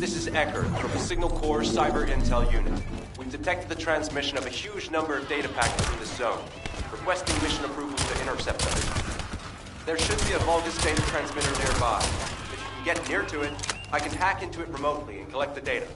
This is Eckert from the Signal Corps Cyber Intel Unit. We've detected the transmission of a huge number of data packets in this zone, requesting mission approval to intercept them. There should be a Vulgus data transmitter nearby. If you can get near to it, I can hack into it remotely and collect the data.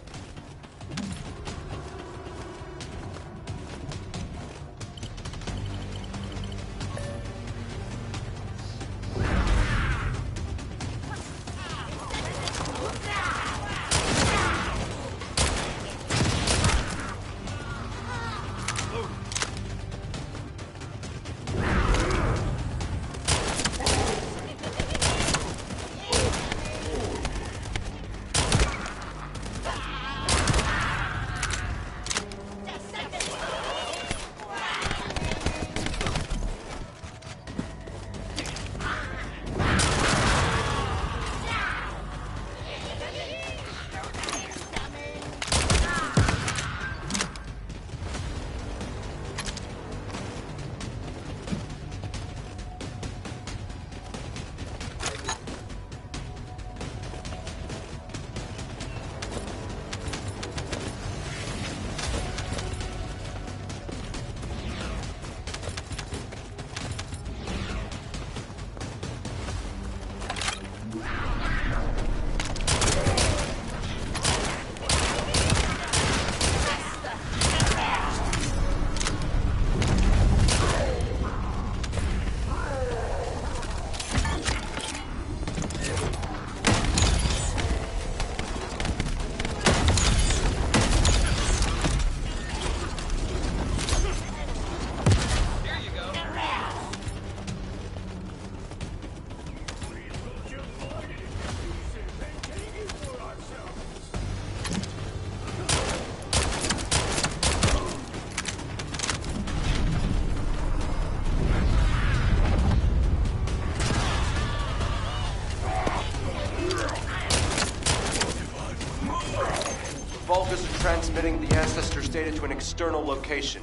data to an external location.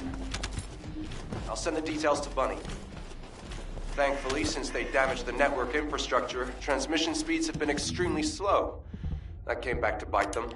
I'll send the details to Bunny. Thankfully, since they damaged the network infrastructure, transmission speeds have been extremely slow. That came back to bite them.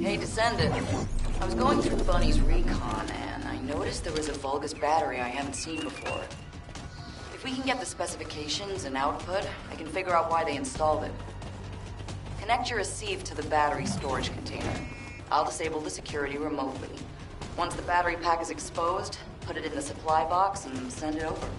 Hey, Descendant. I was going through Bunny's recon, and I noticed there was a Vulgus battery I haven't seen before. If we can get the specifications and output, I can figure out why they installed it. Connect your receive to the battery storage container. I'll disable the security remotely. Once the battery pack is exposed, put it in the supply box and send it over.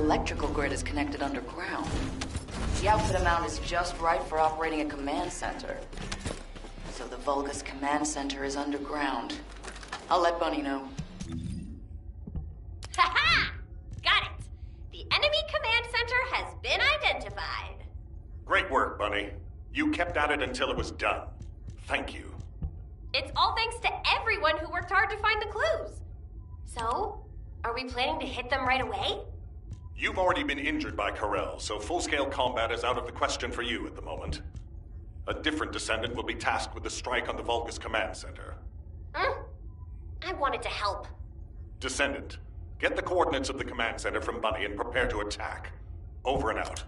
electrical grid is connected underground. The output amount is just right for operating a command center. So the Vulgus command center is underground. I'll let Bunny know. Ha-ha! Got it! The enemy command center has been identified. Great work, Bunny. You kept at it until it was done. Thank you. It's all thanks to everyone who worked hard to find the clues. So, are we planning to hit them right away? You've already been injured by Corel, so full-scale combat is out of the question for you at the moment. A different Descendant will be tasked with the strike on the Vulgus command center. I wanted to help. Descendant, get the coordinates of the command center from Bunny and prepare to attack. Over and out.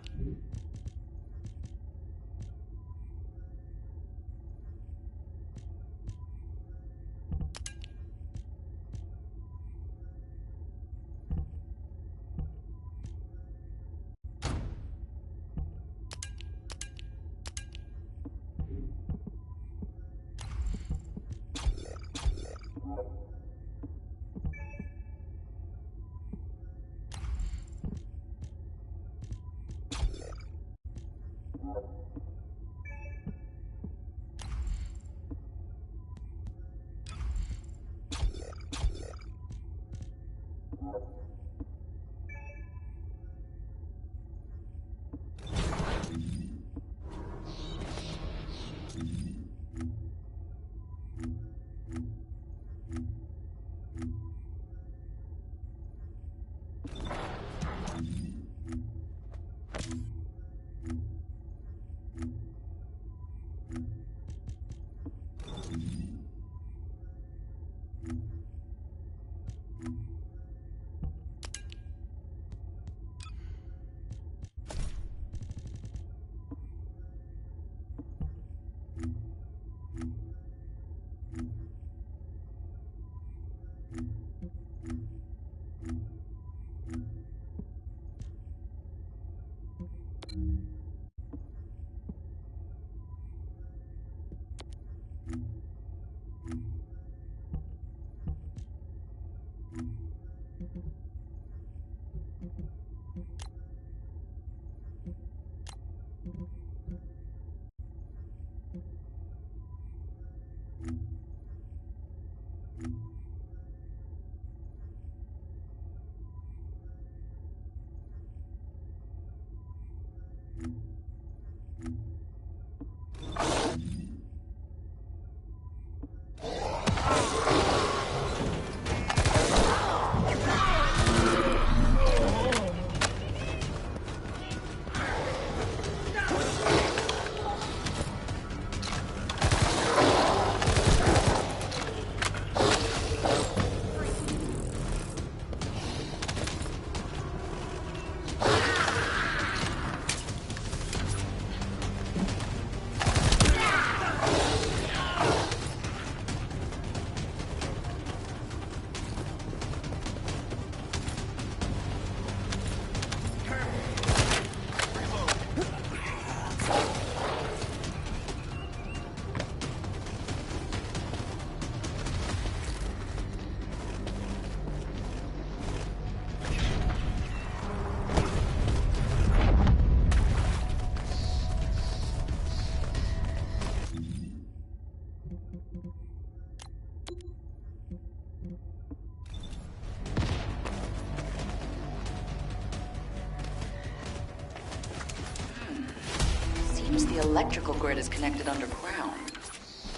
The electrical grid is connected underground.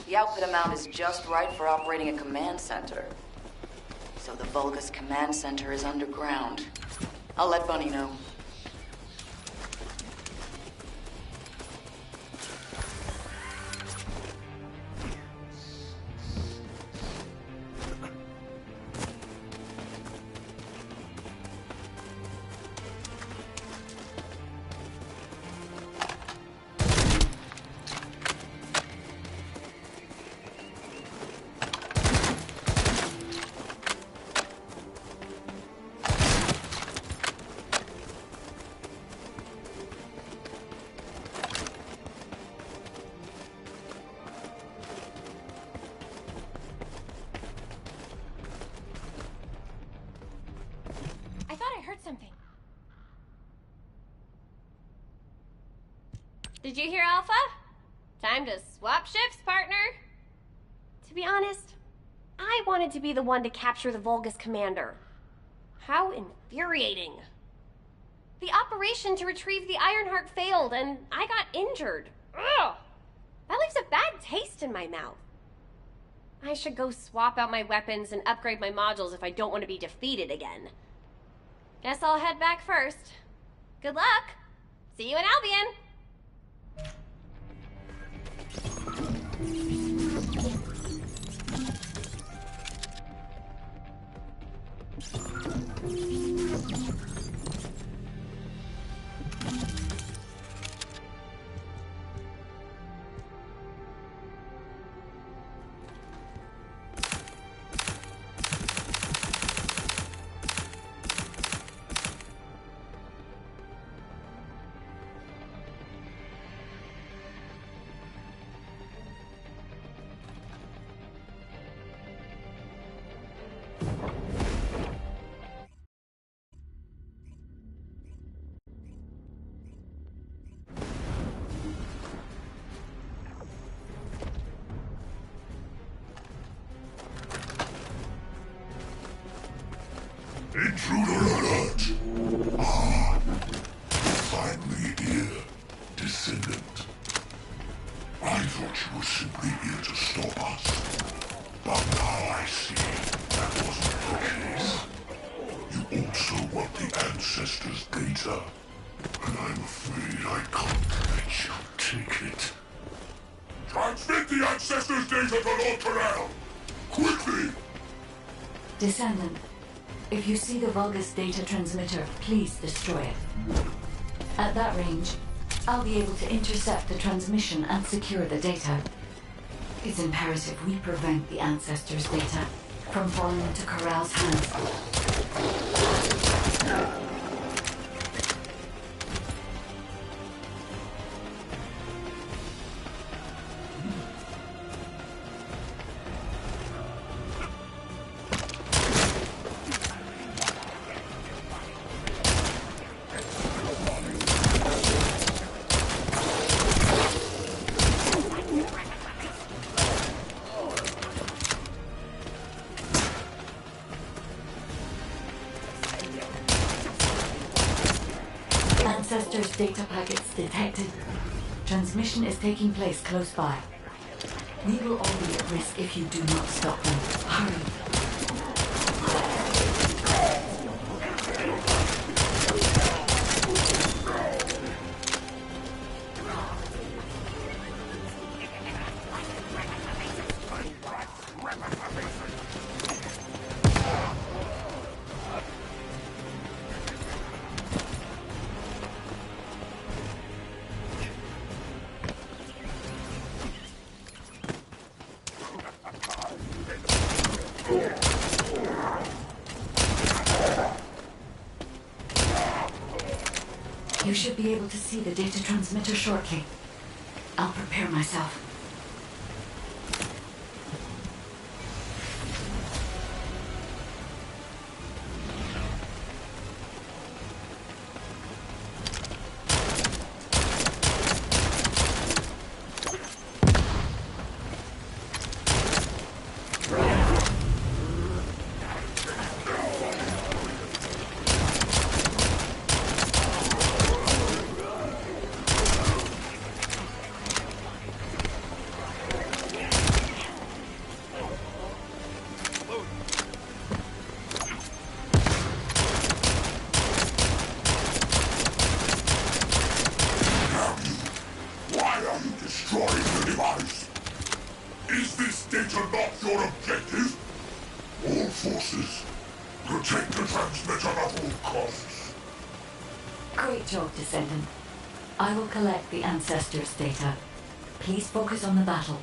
The output amount is just right for operating a command center. So the Vulgus command center is underground. I'll let Bunny know. Did you hear, Alpha? Time to swap ships, partner. To be honest, I wanted to be the one to capture the Vulgus commander. How infuriating. The operation to retrieve the Ironheart failed, and I got injured. Ugh! That leaves a bad taste in my mouth. I should go swap out my weapons and upgrade my modules if I don't want to be defeated again. Guess I'll head back first. Good luck! See you in Albion! Intruder alert! Ah, finally here, Descendant. I thought you were simply here to stop us. But now I see that wasn't the case. You also want the Ancestors' data. And I'm afraid I can't let you take it. Transmit the Ancestors' data to Lord Corral! Quickly! Descendant, if you see the Vulgus data transmitter, please destroy it. At that range, I'll be able to intercept the transmission and secure the data. It's imperative we prevent the Ancestors' data from falling into Corral's hands. Ancestors data packets detected. Transmission is taking place close by. We will all be at risk if you do not stop them. Hurry. You should be able to see the data transmitter shortly. I'll prepare myself. Destroying the device. Is this data not your objective? All forces, protect the transmitter at all costs. Great job, Descendant. I will collect the Ancestors' data. Please focus on the battle.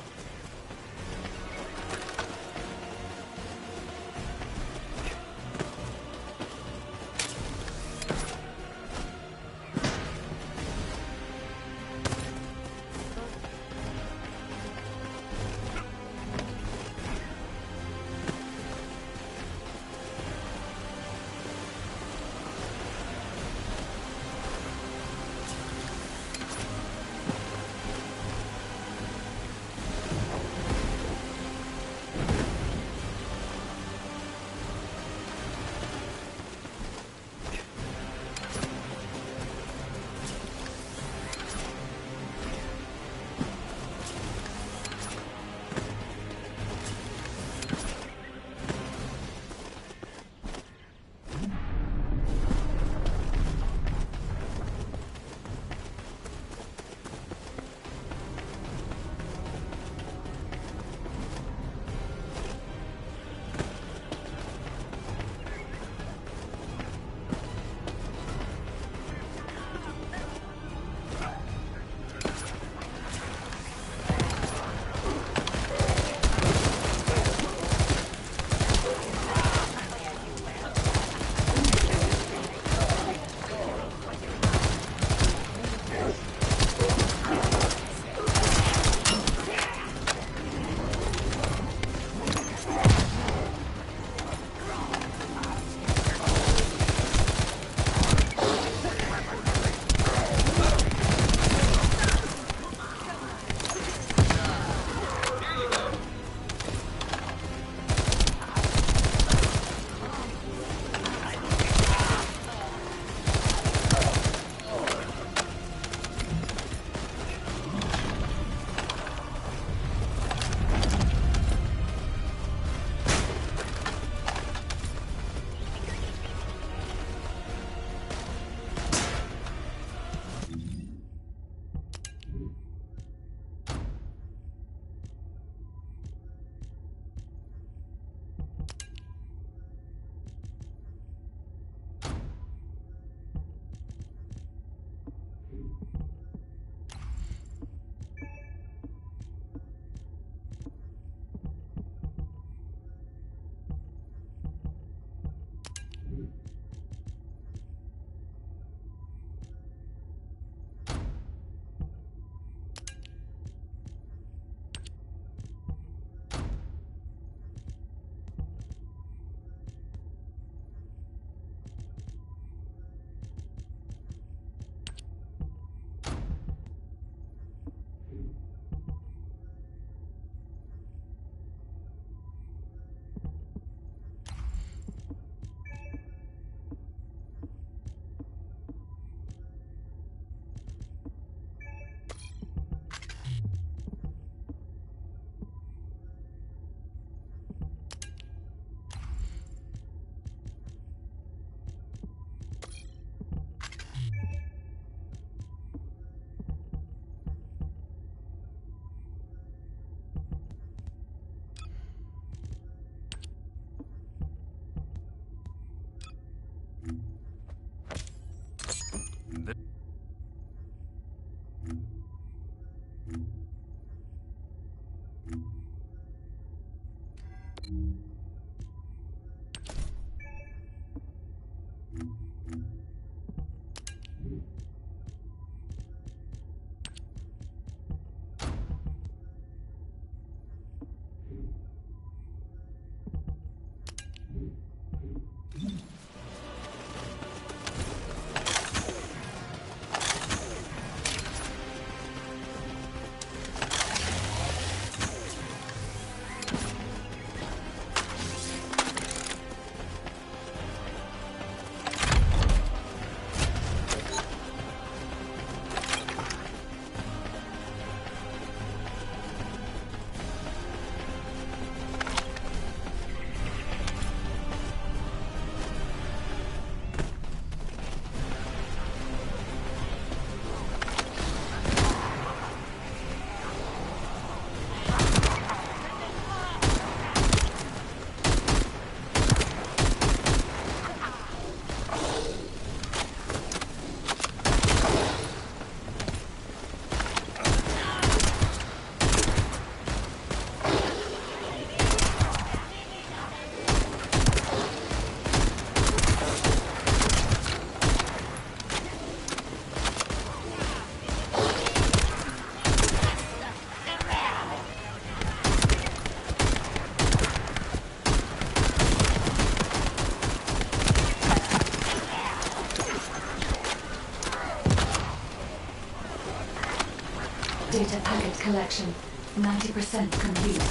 Data packet collection, 90% complete.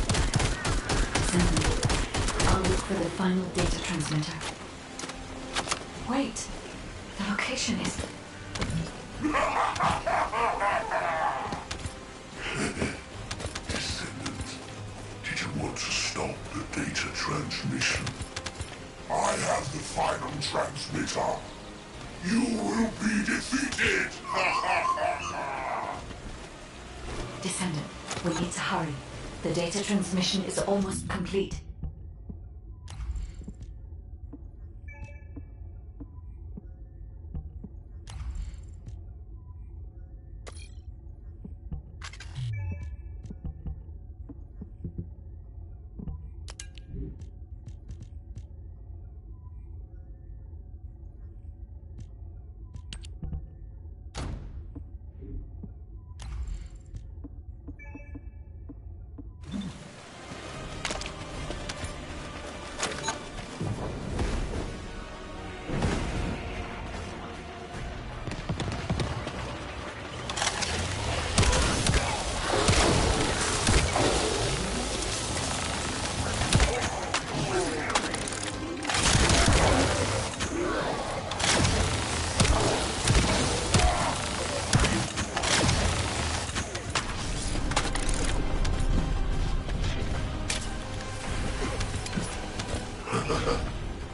Descendant, I'll look for the final data transmitter. Wait, the location is... Descendant, did you want to stop the data transmission? I have the final transmitter. You will be defeated! Descendant, we need to hurry. The data transmission is almost complete.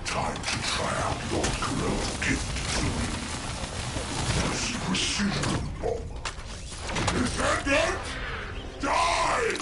Time to try out Lord Corell's gift to me. This precision bomb. Descendant! Die!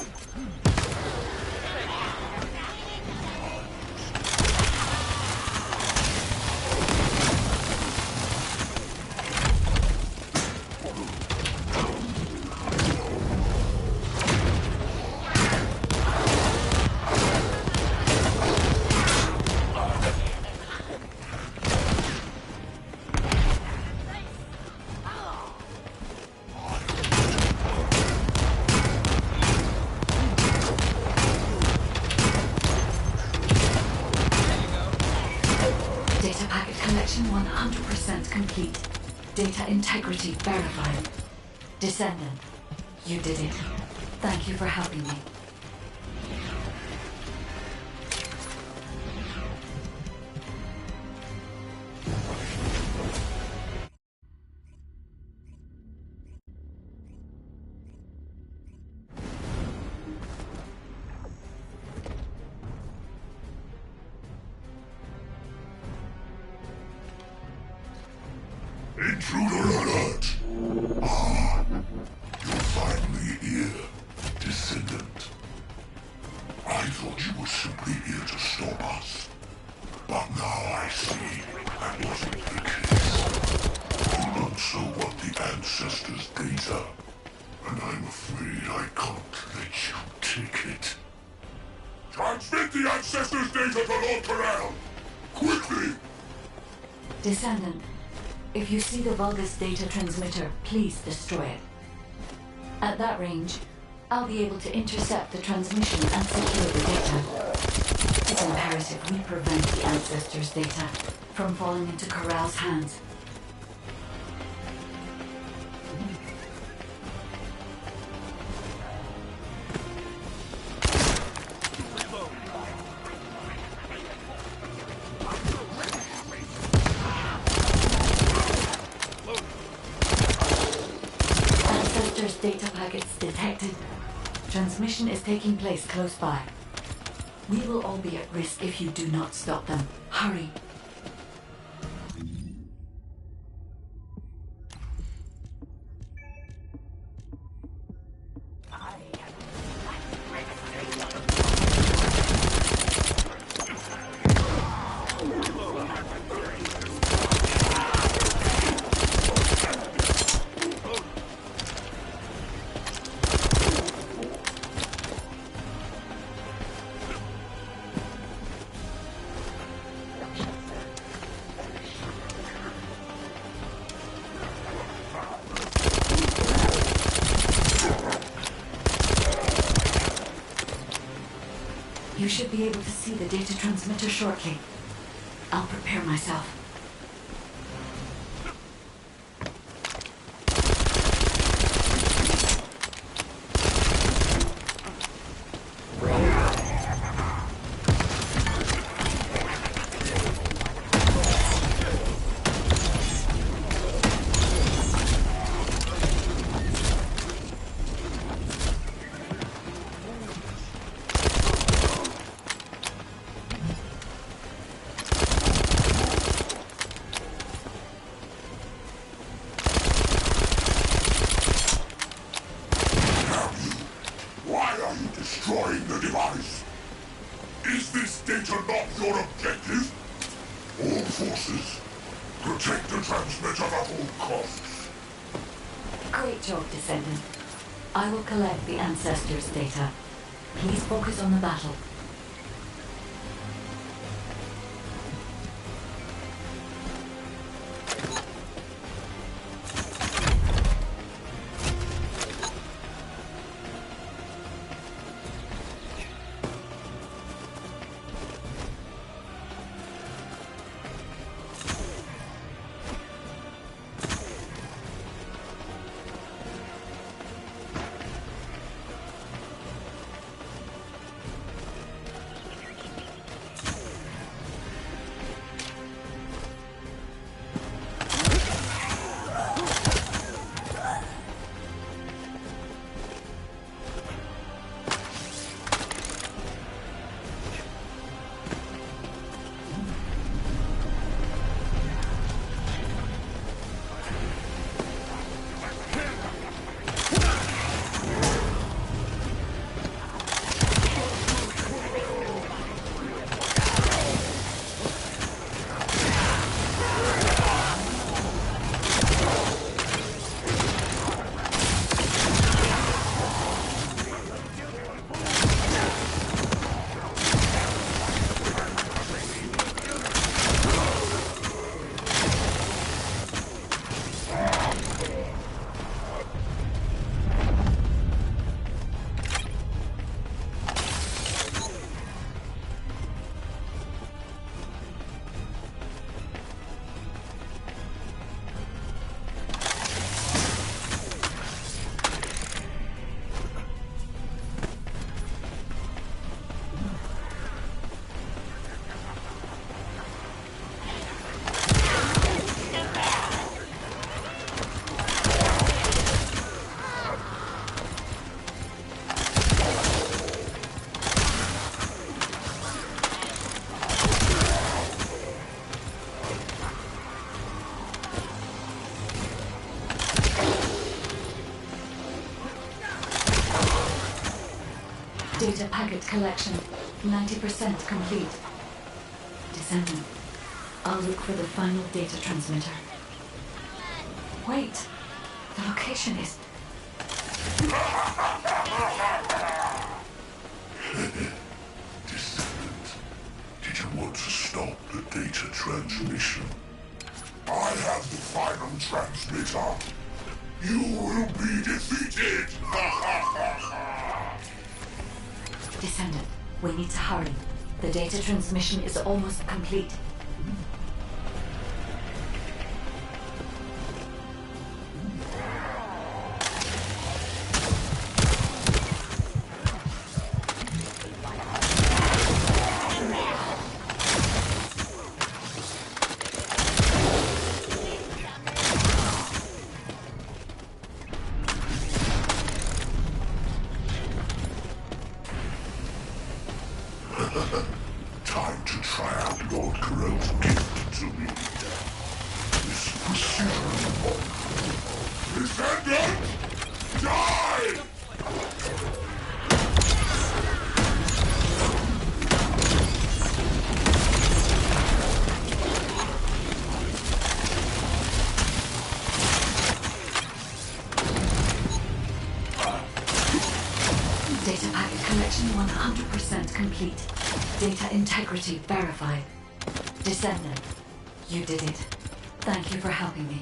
Data packet collection 100% complete. Data integrity verified. Descendant, you did it. Thank you for helping me. Intruder alert! Ah, you're finally here, Descendant. I thought you were simply here to stop us. But now I see that wasn't the case. You also want the Ancestors' data, and I'm afraid I can't let you take it. Transmit the Ancestors' data to Lord Corell! Quickly! Descendant, if you see the Vulgus data transmitter, please destroy it. At that range, I'll be able to intercept the transmission and secure the data. It's imperative we prevent the Ancestors' data from falling into Corral's hands. Ancestors' data packets detected. Transmission is taking place close by. We will all be at risk if you do not stop them. Hurry. You should be able to see the data transmitter shortly. I'll prepare myself. transmitter not your objective? All forces, protect the transmitter at all costs. Great job, Descendant. I will collect the Ancestors' data. Please focus on the battle. Data packet collection, 90% complete. Descendant, I'll look for the final data transmitter. Wait, the location is... Descendant, did you want to stop the data transmission? I have the final transmitter. You will be defeated! Descendant, we need to hurry. The data transmission is almost complete. Time to try out Lord Corell's gift to me. This precision bomb. Descendant! Die! Data packet collection 100% complete. Data integrity verified. Descendant, you did it. Thank you for helping me.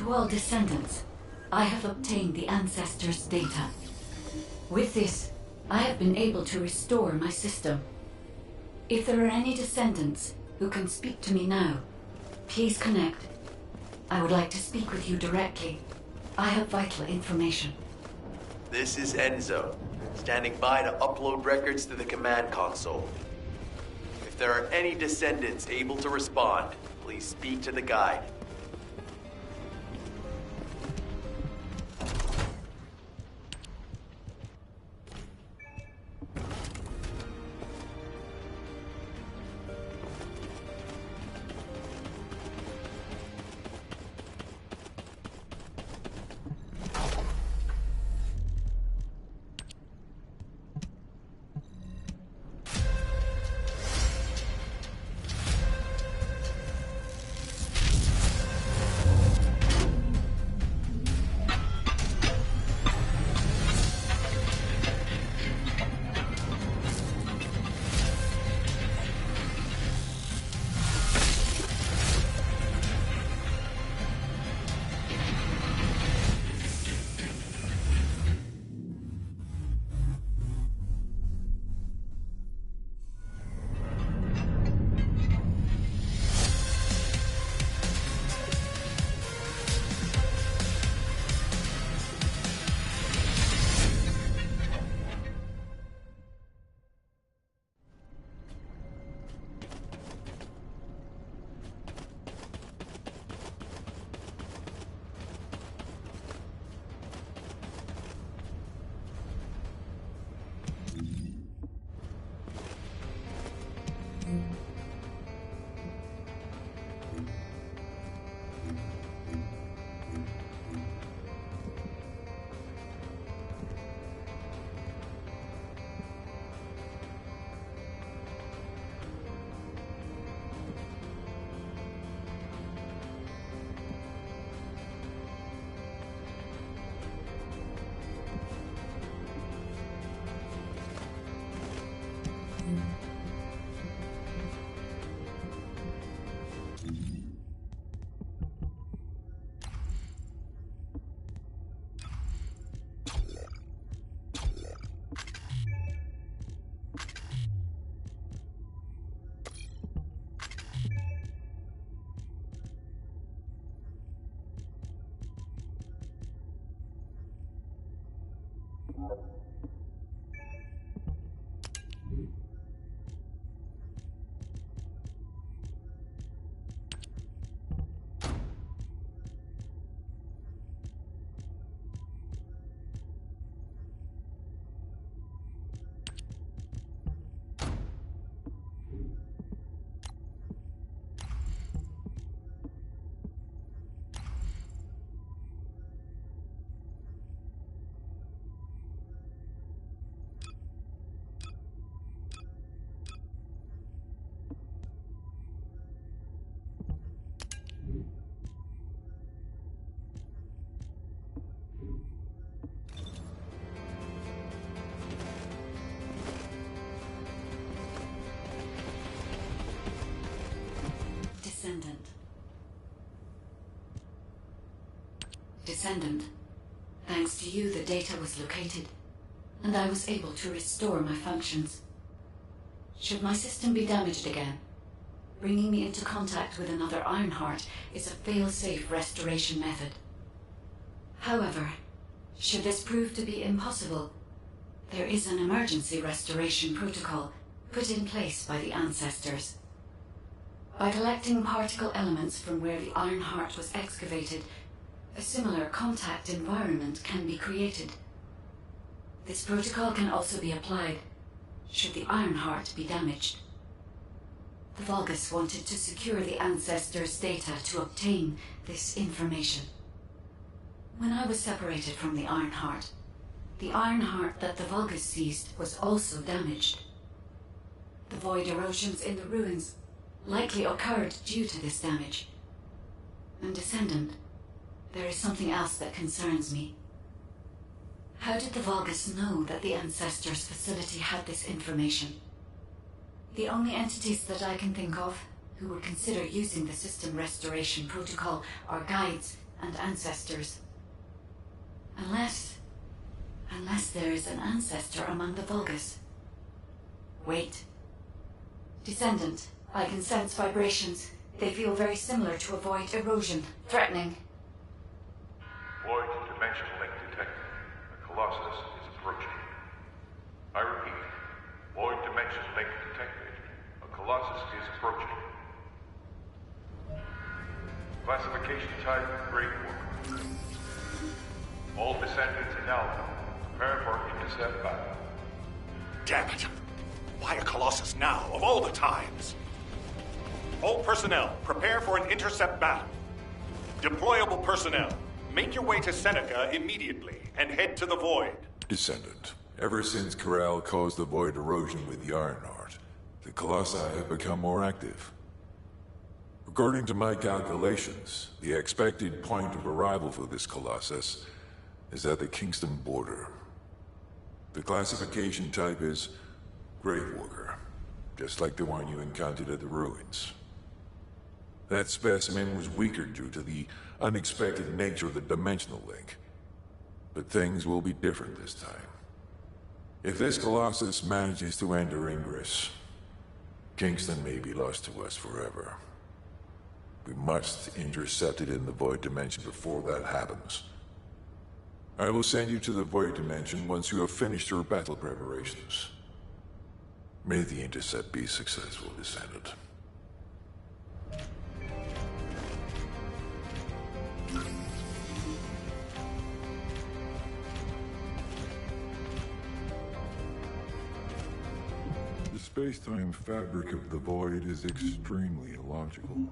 To all descendants, I have obtained the Ancestors' data. With this, I have been able to restore my system. If there are any descendants who can speak to me now, please connect. I would like to speak with you directly. I have vital information. This is Enzo, standing by to upload records to the command console. If there are any descendants able to respond, please speak to the guide. Descendant. Descendant. Thanks to you, the data was located, and I was able to restore my functions. Should my system be damaged again, bringing me into contact with another Ironheart is a fail-safe restoration method. However, should this prove to be impossible, there is an emergency restoration protocol put in place by the Ancestors. By collecting particle elements from where the Ironheart was excavated, a similar contact environment can be created. This protocol can also be applied should the Ironheart be damaged. The Vulgus wanted to secure the Ancestors' data to obtain this information. When I was separated from the Ironheart that the Vulgus seized was also damaged. The void erosions in the ruins likely occurred due to this damage. And Descendant, there is something else that concerns me. How did the Vulgus know that the Ancestors' facility had this information? The only entities that I can think of who would consider using the system restoration protocol are guides and ancestors. Unless there is an ancestor among the Vulgus. Wait. Descendant, I can sense vibrations. They feel very similar to a void erosion. Threatening. Void dimension link detected. The Colossus is approaching. I repeat, void dimension link detected. A Colossus is approaching. Classification type, Grave Worker. All Descendants in Alpha, prepare for intercept battle. Damn it! Why a Colossus now, of all the times? All personnel, prepare for an intercept battle. Deployable personnel, make your way to Seneca immediately and head to the Void. Descendant, ever since Corral caused the void erosion with the Ironheart, the Colossi have become more active. According to my calculations, the expected point of arrival for this Colossus is at the Kingston border. The classification type is Gravewalker, just like the one you encountered at the ruins. That specimen was weaker due to the unexpected nature of the dimensional link. But things will be different this time. If this Colossus manages to enter Ingress, Kingston may be lost to us forever. We must intercept it in the Void Dimension before that happens. I will send you to the Void Dimension once you have finished your battle preparations. May the intercept be successful, Descendant. The space-time fabric of the Void is extremely illogical.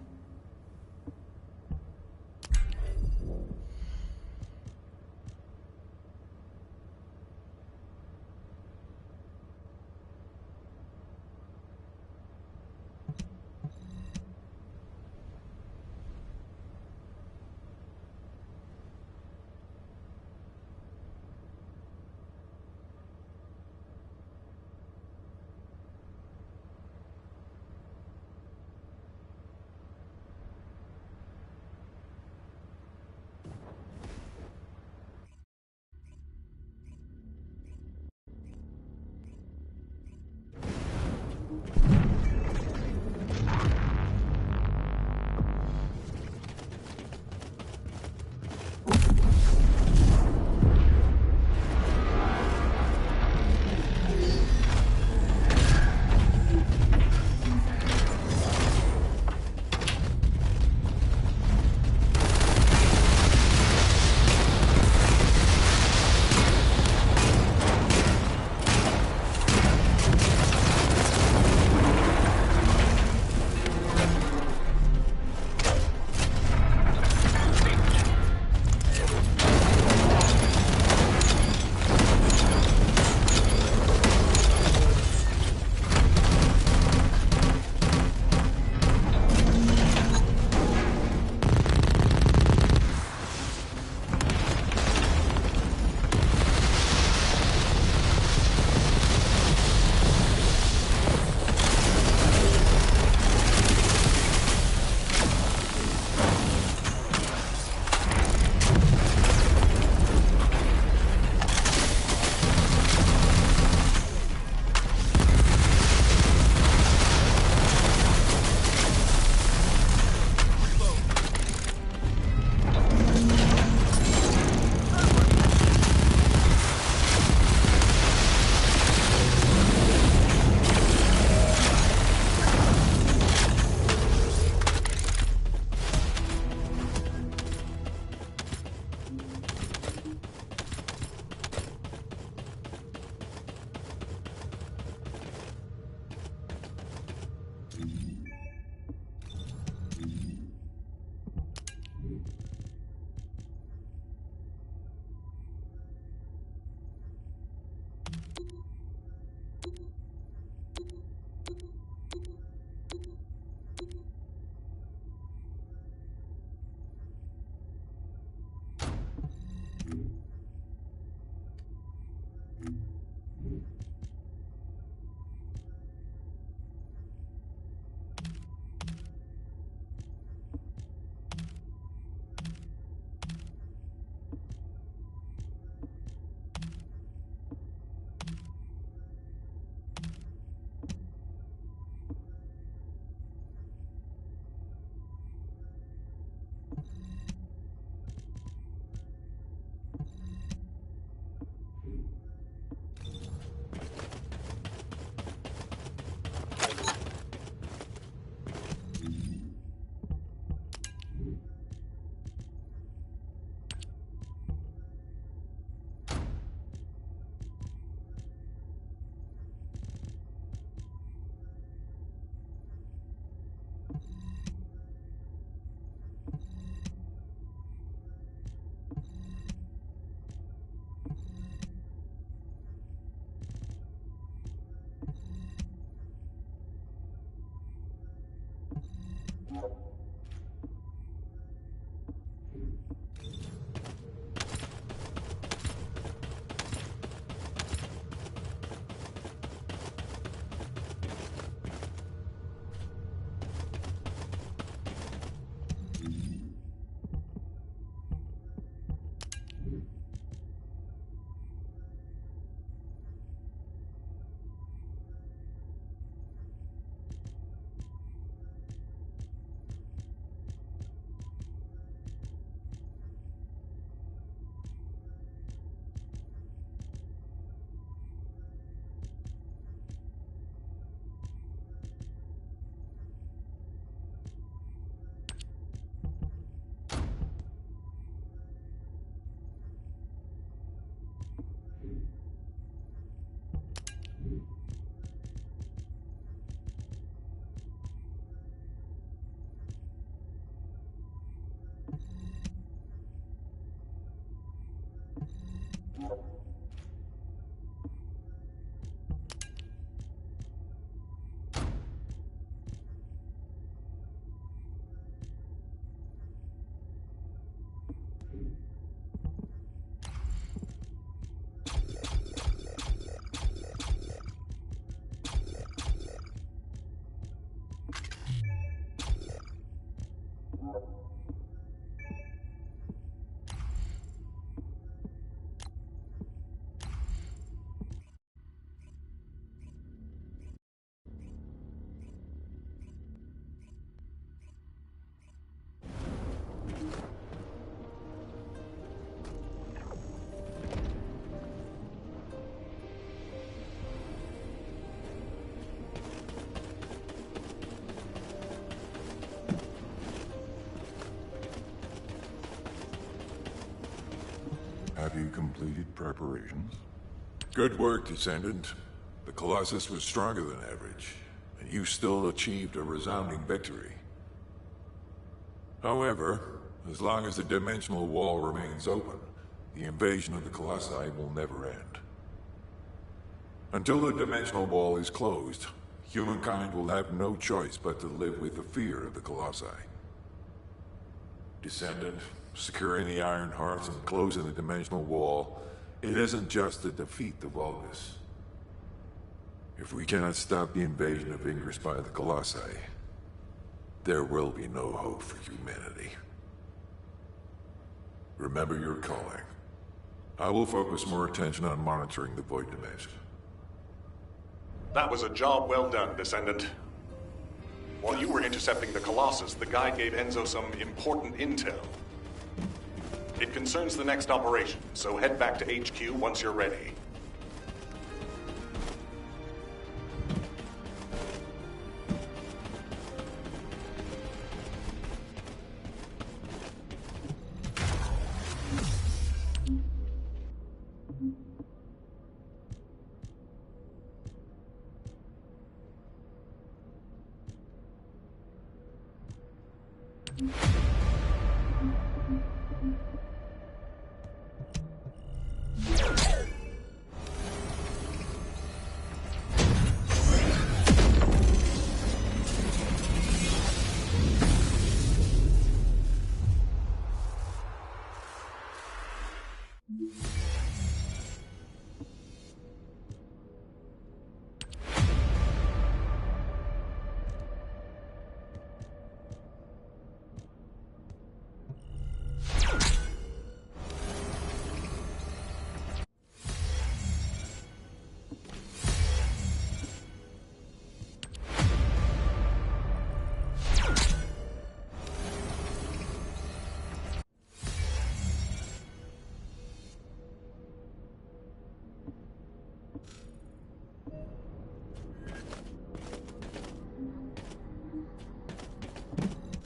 you completed preparations? Good work, Descendant. The Colossus was stronger than average, and you still achieved a resounding victory. However, as long as the dimensional wall remains open, the invasion of the Colossi will never end. Until the dimensional wall is closed, humankind will have no choice but to live with the fear of the Colossi. Descendant, securing the Iron Hearts and closing the dimensional wall, it isn't just to defeat the Vulgus. If we cannot stop the invasion of Ingress by the Colossi, there will be no hope for humanity. Remember your calling. I will focus more attention on monitoring the Void Dimension. That was a job well done, Descendant. While you were intercepting the Colossus, the guide gave Enzo some important intel. It concerns the next operation, so head back to HQ once you're ready.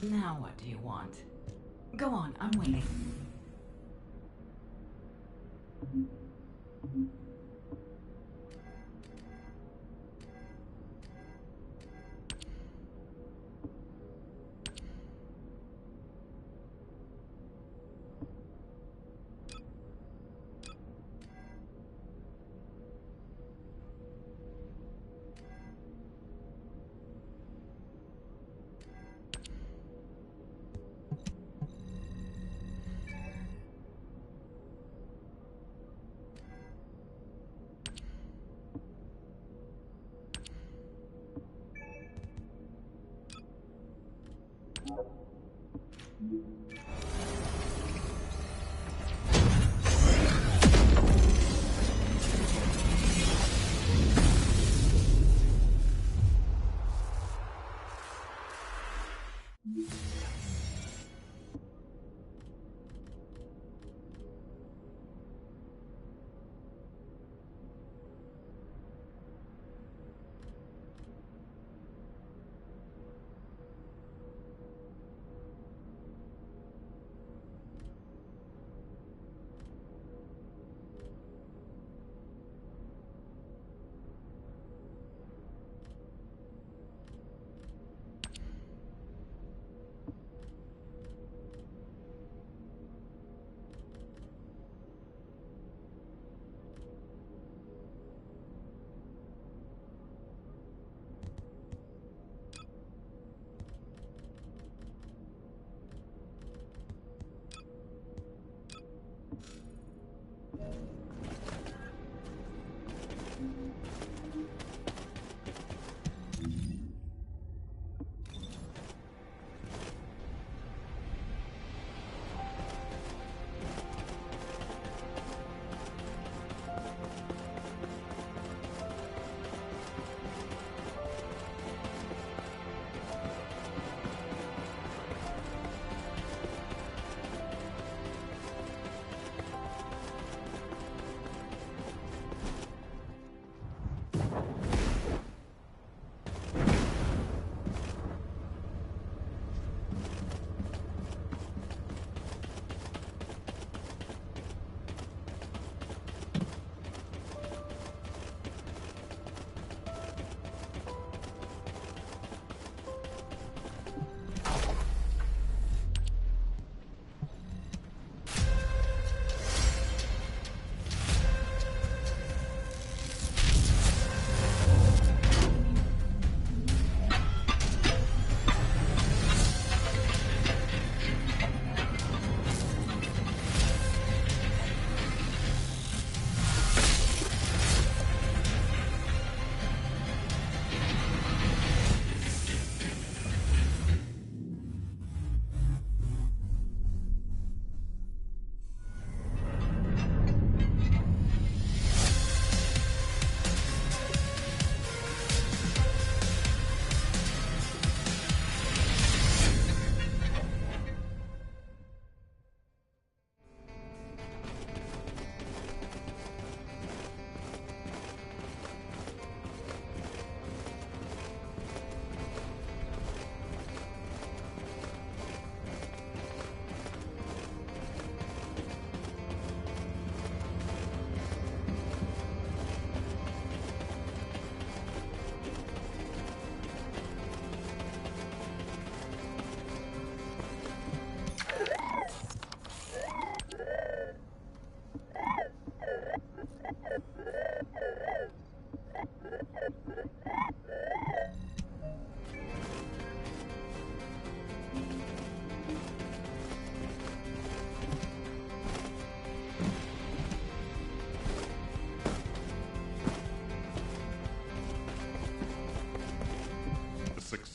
Now what do you want? Go on, I'm waiting.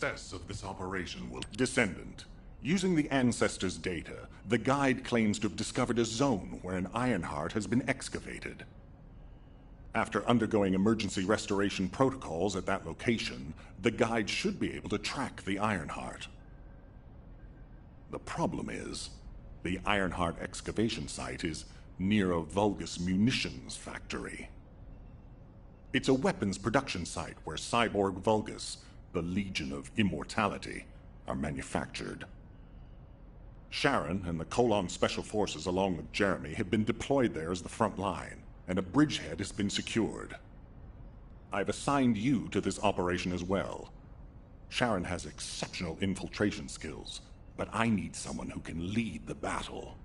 success of this operation will... Descendant. Using the Ancestors' data, the Guide claims to have discovered a zone where an Ironheart has been excavated. After undergoing emergency restoration protocols at that location, the Guide should be able to track the Ironheart. The problem is, the Ironheart excavation site is near a Vulgus munitions factory. It's a weapons production site where cyborg Vulgus, the Legion of Immortality, are manufactured. Sharon and the Colon Special Forces along with Jeremy have been deployed there as the front line, and a bridgehead has been secured. I've assigned you to this operation as well. Sharon has exceptional infiltration skills, but I need someone who can lead the battle.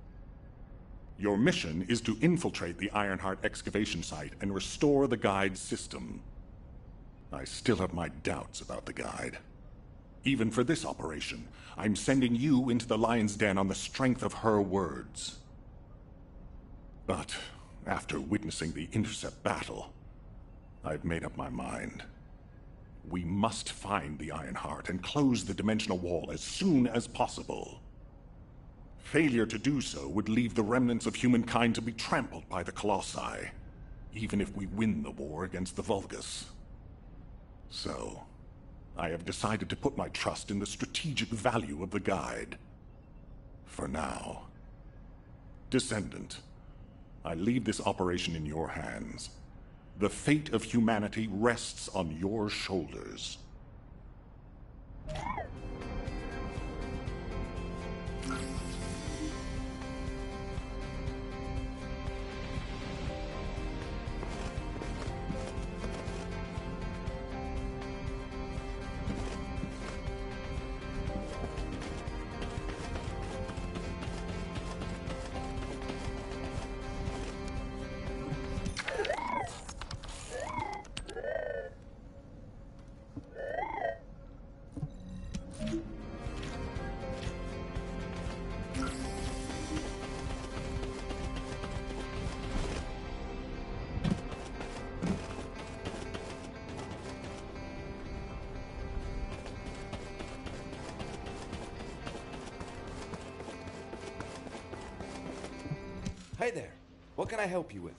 Your mission is to infiltrate the Ironheart excavation site and restore the Guide's system. I still have my doubts about the Guide. Even for this operation, I'm sending you into the Lion's Den on the strength of her words. But after witnessing the Intercept battle, I've made up my mind. We must find the Ironheart and close the dimensional wall as soon as possible. Failure to do so would leave the remnants of humankind to be trampled by the Colossi, even if we win the war against the Vulgus. So, I have decided to put my trust in the strategic value of the Guide. For now. Descendant, I leave this operation in your hands. The fate of humanity rests on your shoulders. Hey there. What can I help you with?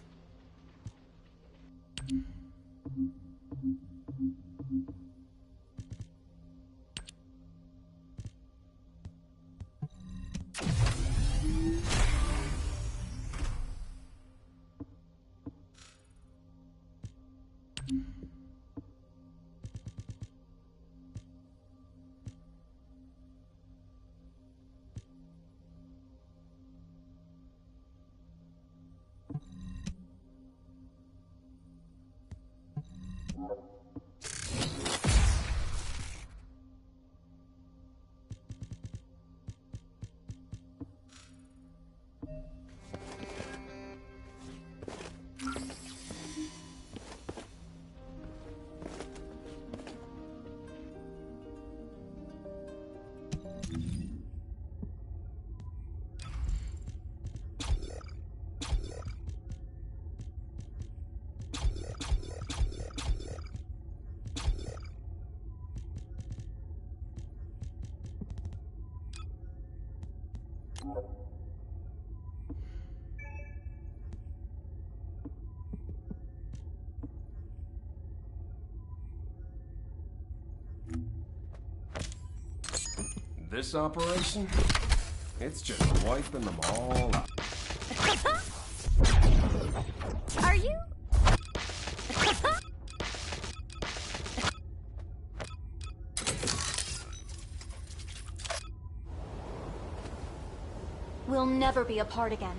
This operation? It's just wiping them all out. Are you? We'll never be apart again.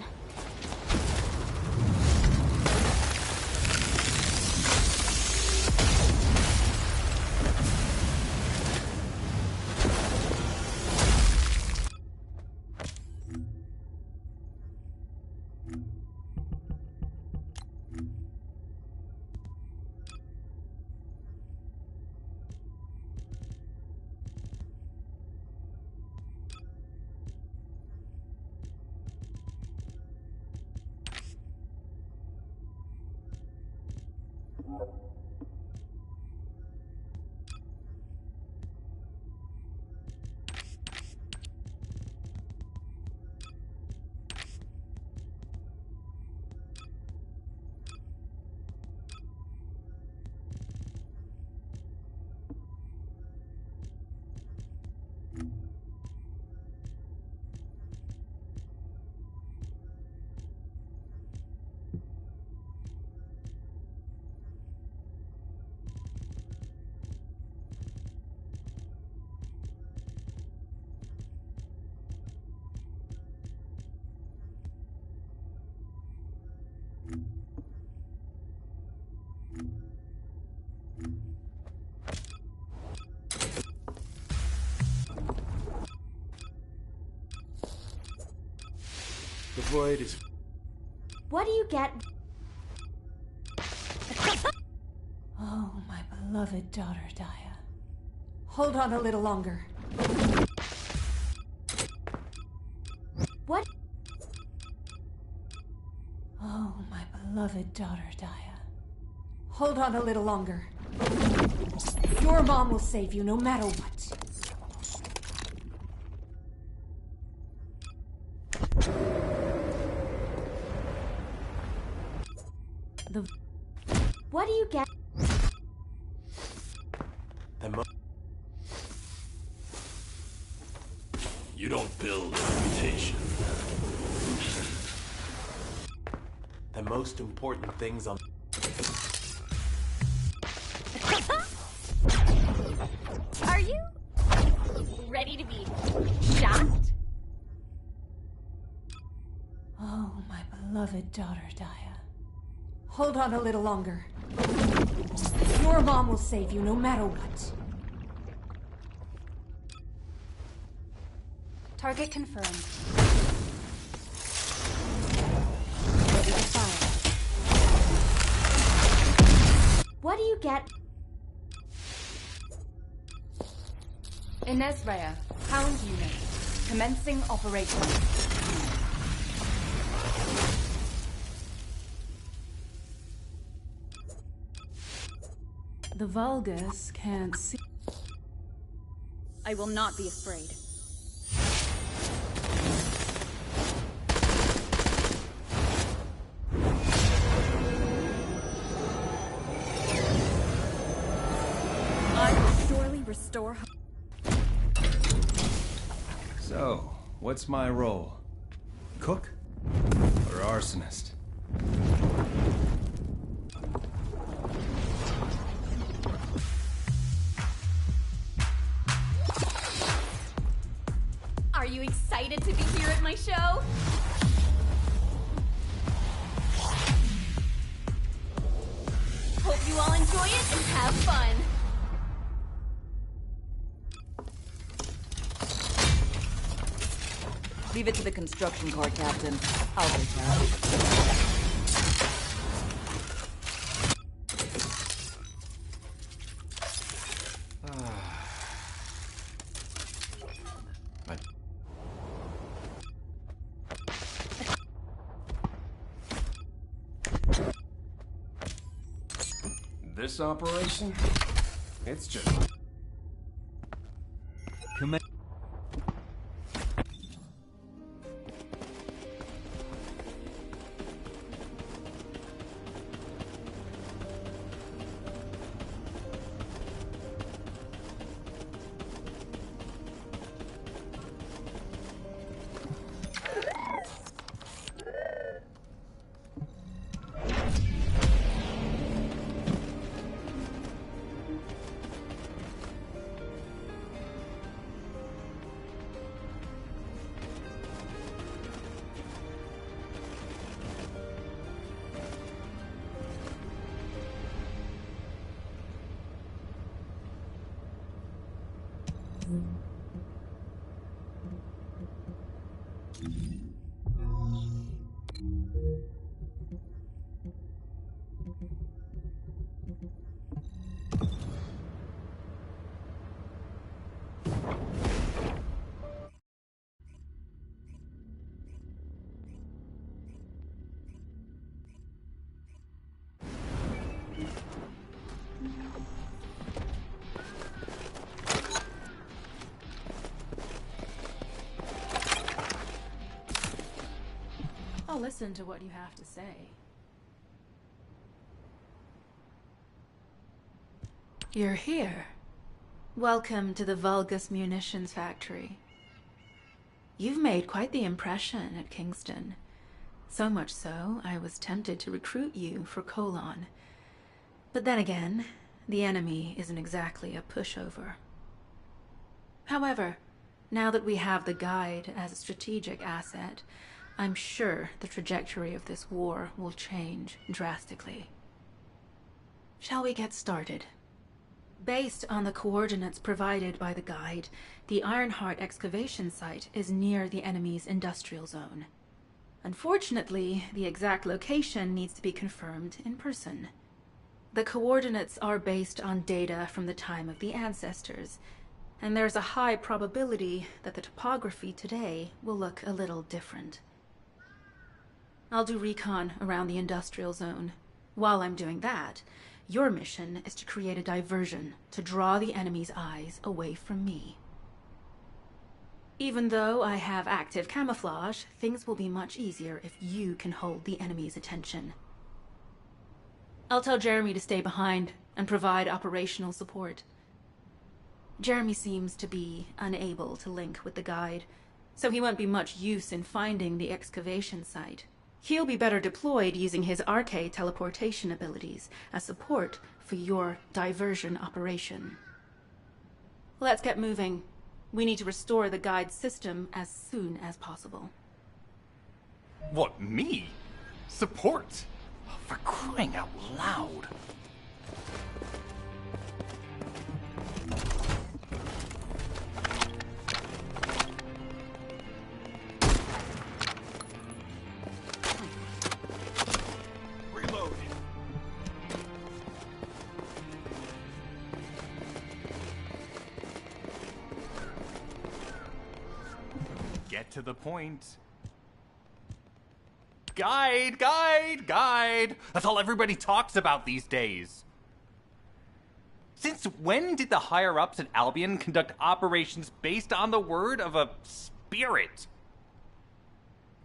Void is... What do you get? Oh, my beloved daughter, Daya. Hold on a little longer. What? Oh, my beloved daughter, Daya. Hold on a little longer. Your mom will save you no matter what. What do you get? You don't build a reputation. The most important things on... Are you ready to be shocked? Oh, my beloved daughter, Daya. Hold on a little longer. Your mom will save you no matter what. Target confirmed. Ready to fire. What do you get? Inez Rhea, Hound Unit. Commencing operation. The Vulgus can't see. I will not be afraid. I will surely restore hope. So, what's my role? Cook? Or arsonist? Are you excited to be here at my show? Hope you all enjoy it and have fun. Leave it to the construction car captain. I'll take care of it. This operation? It's just... I'll listen to what you have to say. You're here. Welcome to the Vulgus Munitions Factory. You've made quite the impression at Kingston. So much so, I was tempted to recruit you for Colon. But then again, the enemy isn't exactly a pushover. However, now that we have the Guide as a strategic asset, I'm sure the trajectory of this war will change drastically. Shall we get started? Based on the coordinates provided by the Guide, the Ironheart excavation site is near the enemy's industrial zone. Unfortunately, the exact location needs to be confirmed in person. The coordinates are based on data from the time of the ancestors, and there's a high probability that the topography today will look a little different. I'll do recon around the industrial zone. While I'm doing that, your mission is to create a diversion to draw the enemy's eyes away from me. Even though I have active camouflage, things will be much easier if you can hold the enemy's attention. I'll tell Jeremy to stay behind and provide operational support. Jeremy seems to be unable to link with the guide, so he won't be much use in finding the excavation site. He'll be better deployed using his RK teleportation abilities as support for your diversion operation. Let's get moving. We need to restore the guide's system as soon as possible. What, me? Support? For crying out loud. Reload. Get to the point. Guide, guide, guide. That's all everybody talks about these days. Since when did the higher-ups at Albion conduct operations based on the word of a spirit?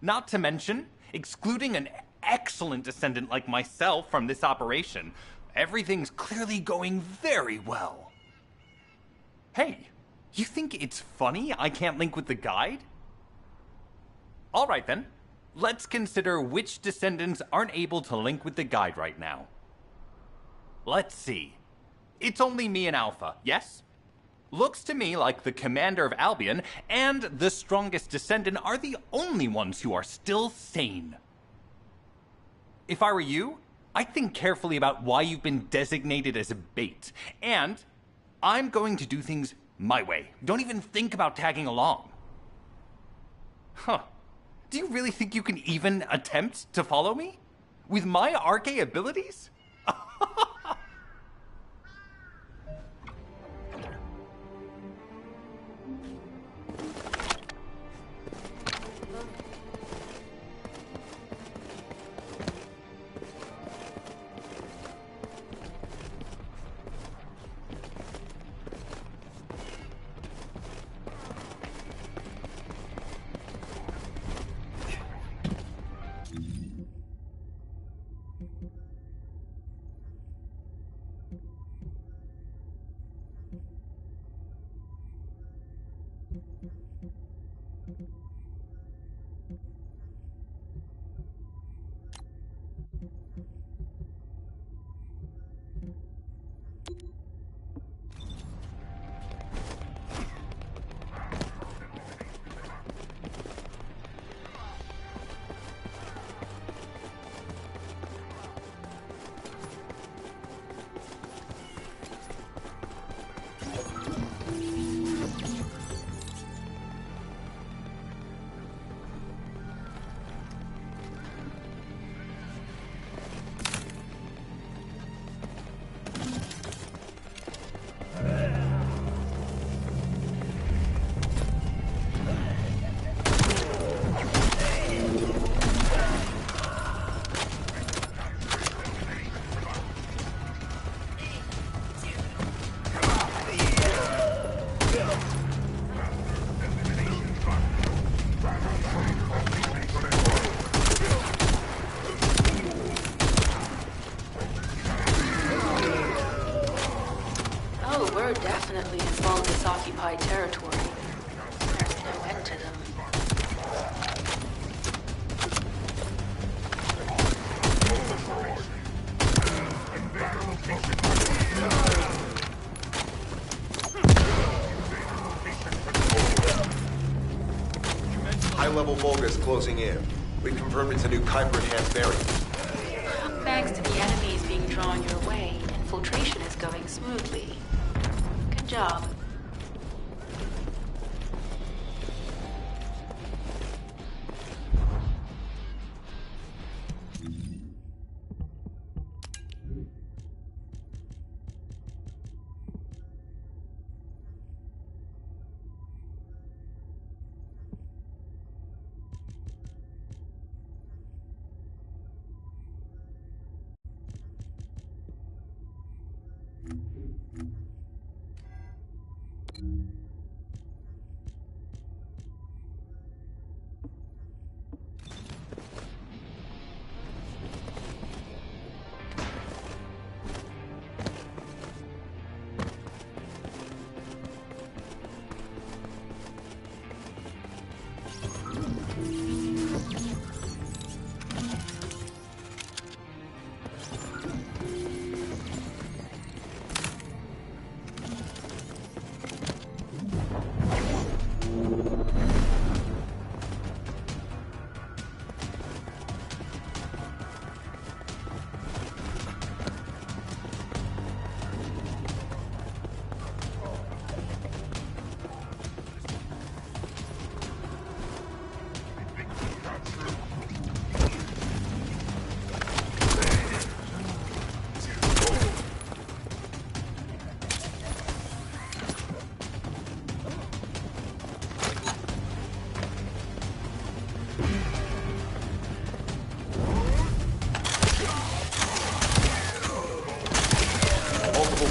Not to mention, excluding an excellent descendant like myself from this operation, everything's clearly going very well. Hey, you think it's funny I can't link with the guide? All right then. Let's consider which descendants aren't able to link with the guide right now. Let's see. It's only me and Alpha, yes? Looks to me like the commander of Albion and the strongest descendant are the only ones who are still sane. If I were you, I'd think carefully about why you've been designated as a bait. And I'm going to do things my way. Don't even think about tagging along. Huh. Do you really think you can even attempt to follow me? With my RK abilities? We're definitely in Vulgus-occupied territory. There's no end to them. High-level Vulgus closing in. We confirmed it's a new Kuiper-enhanced variant. Thanks to the enemies being drawn your way, infiltration is going smoothly. Good job.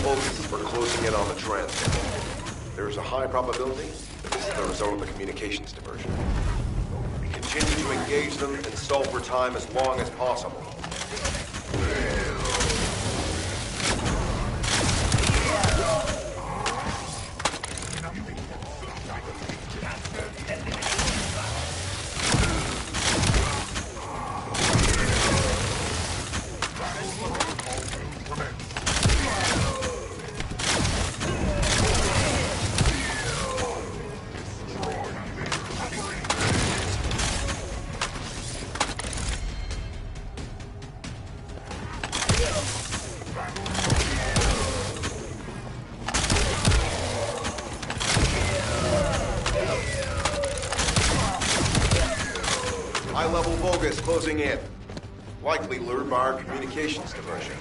Vulgus are closing in on the transmitter. There is a high probability that this is the result of the communications diversion. Continue to engage them and stall for time as long as possible. High-level Vulgus closing in. Likely lured by our communications diversion.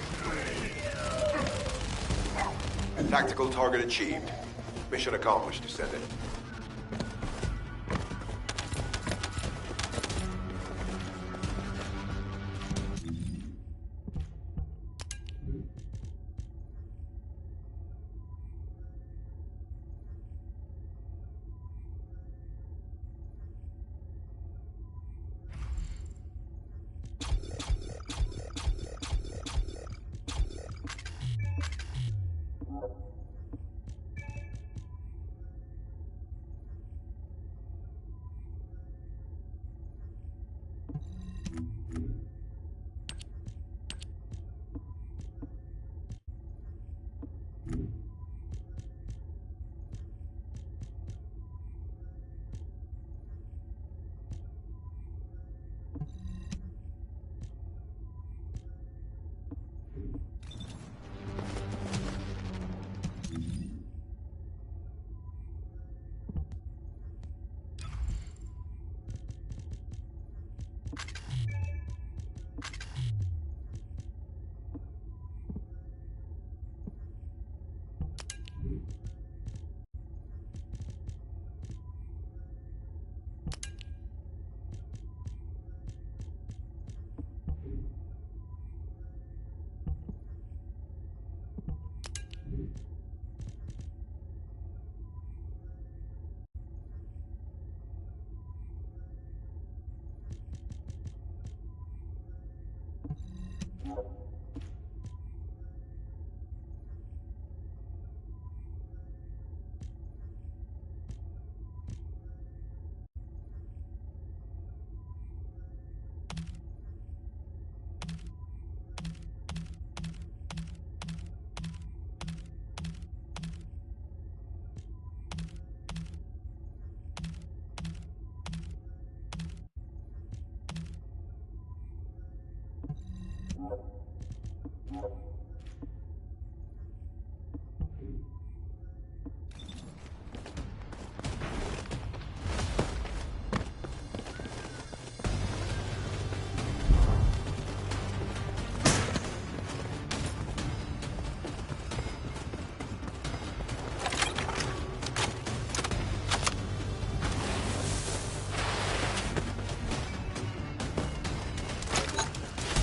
Tactical target achieved. Mission accomplished, Descendant.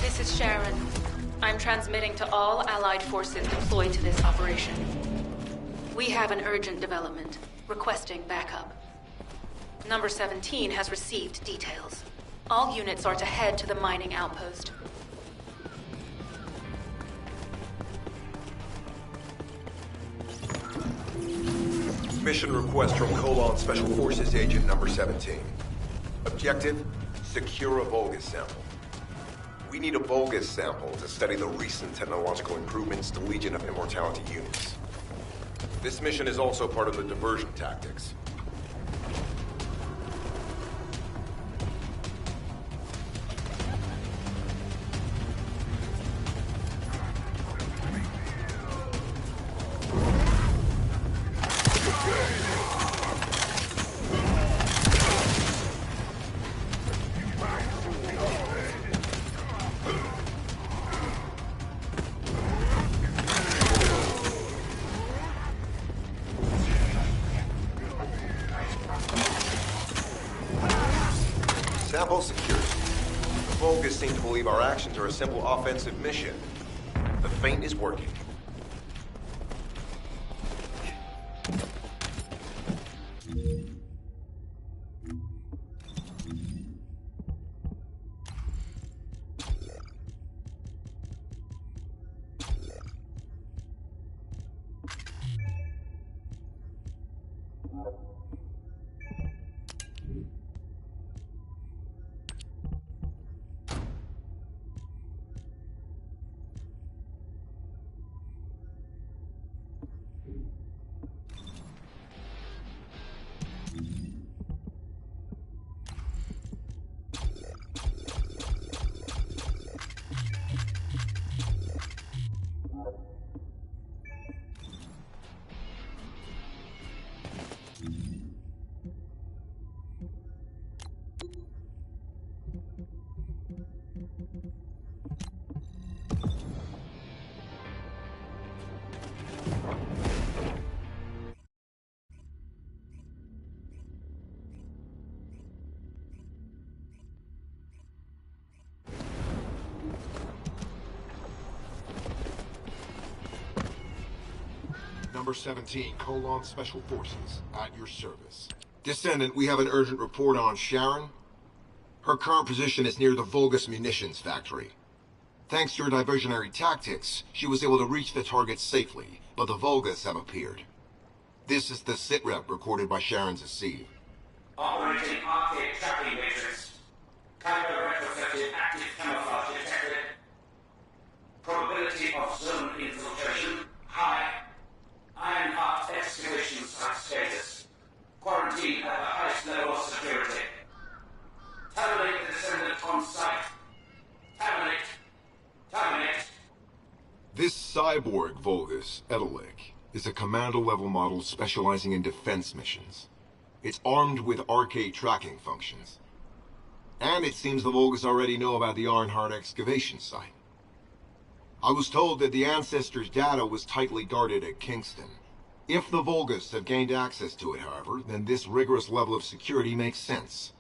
This is Sharon. I'm transmitting to all Allied forces deployed to this operation. We have an urgent development, requesting backup. Number 17 has received details. All units are to head to the mining outpost. Mission request from Colon Special Forces Agent number 17. Objective, secure a Vulgus sample. We need a Vulgus sample to study the recent technological improvements to Legion of Immortality units. This mission is also part of the diversion tactics. Sample secured. The Vulgus seem to believe our actions are a simple offensive mission. The feint is working. Number 17, Colon Special Forces, at your service. Descendant, we have an urgent report on Sharon. Her current position is near the Vulgus munitions factory. Thanks to your diversionary tactics, she was able to reach the target safely, but the Vulgus have appeared. This is the sitrep recorded by Sharon's Asiv. Operating arcade tracking matrix. Kyber retrofitted active camouflage detected. Probability of zone infiltration high. Ironheart excavation site status. Quarantine at the highest level of security. Terminate the Descendant on site. Terminate. Terminate. This cyborg Vulgus, Edelik, is a commando-level model specializing in defense missions. It's armed with arcade tracking functions. And it seems the Vulgus already know about the Ironheart excavation site. I was told that the Ancestors' data was tightly guarded at Kingston. If the Vulgus have gained access to it, however, then this rigorous level of security makes sense.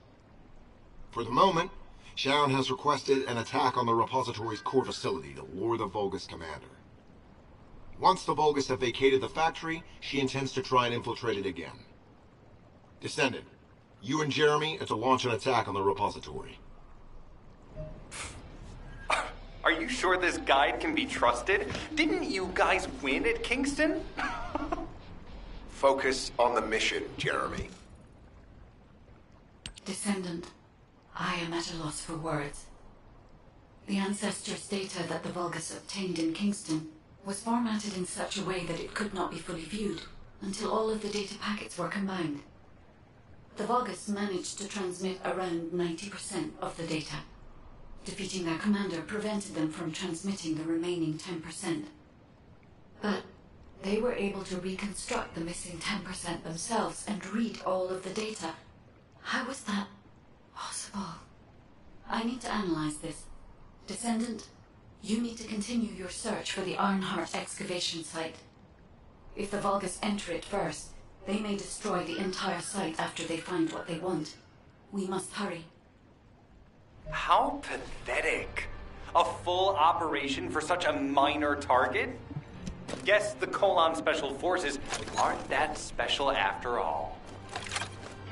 For the moment, Sharon has requested an attack on the repository's core facility to lure the Vulgus commander. Once the Vulgus have vacated the factory, she intends to try and infiltrate it again. Descendant, you and Jeremy are to launch an attack on the repository. Are you sure this guide can be trusted? Didn't you guys win at Kingston? Focus on the mission, Jeremy. Descendant, I am at a loss for words. The Ancestors' data that the Vulgus obtained in Kingston was formatted in such a way that it could not be fully viewed until all of the data packets were combined. The Vulgus managed to transmit around 90% of the data. Defeating their commander prevented them from transmitting the remaining 10%. But they were able to reconstruct the missing 10% themselves and read all of the data. How was that possible? I need to analyze this. Descendant, you need to continue your search for the Ironheart excavation site. If the Vulgus enter it first, they may destroy the entire site after they find what they want. We must hurry. How pathetic. A full operation for such a minor target? Guess the Colon Special Forces aren't that special after all.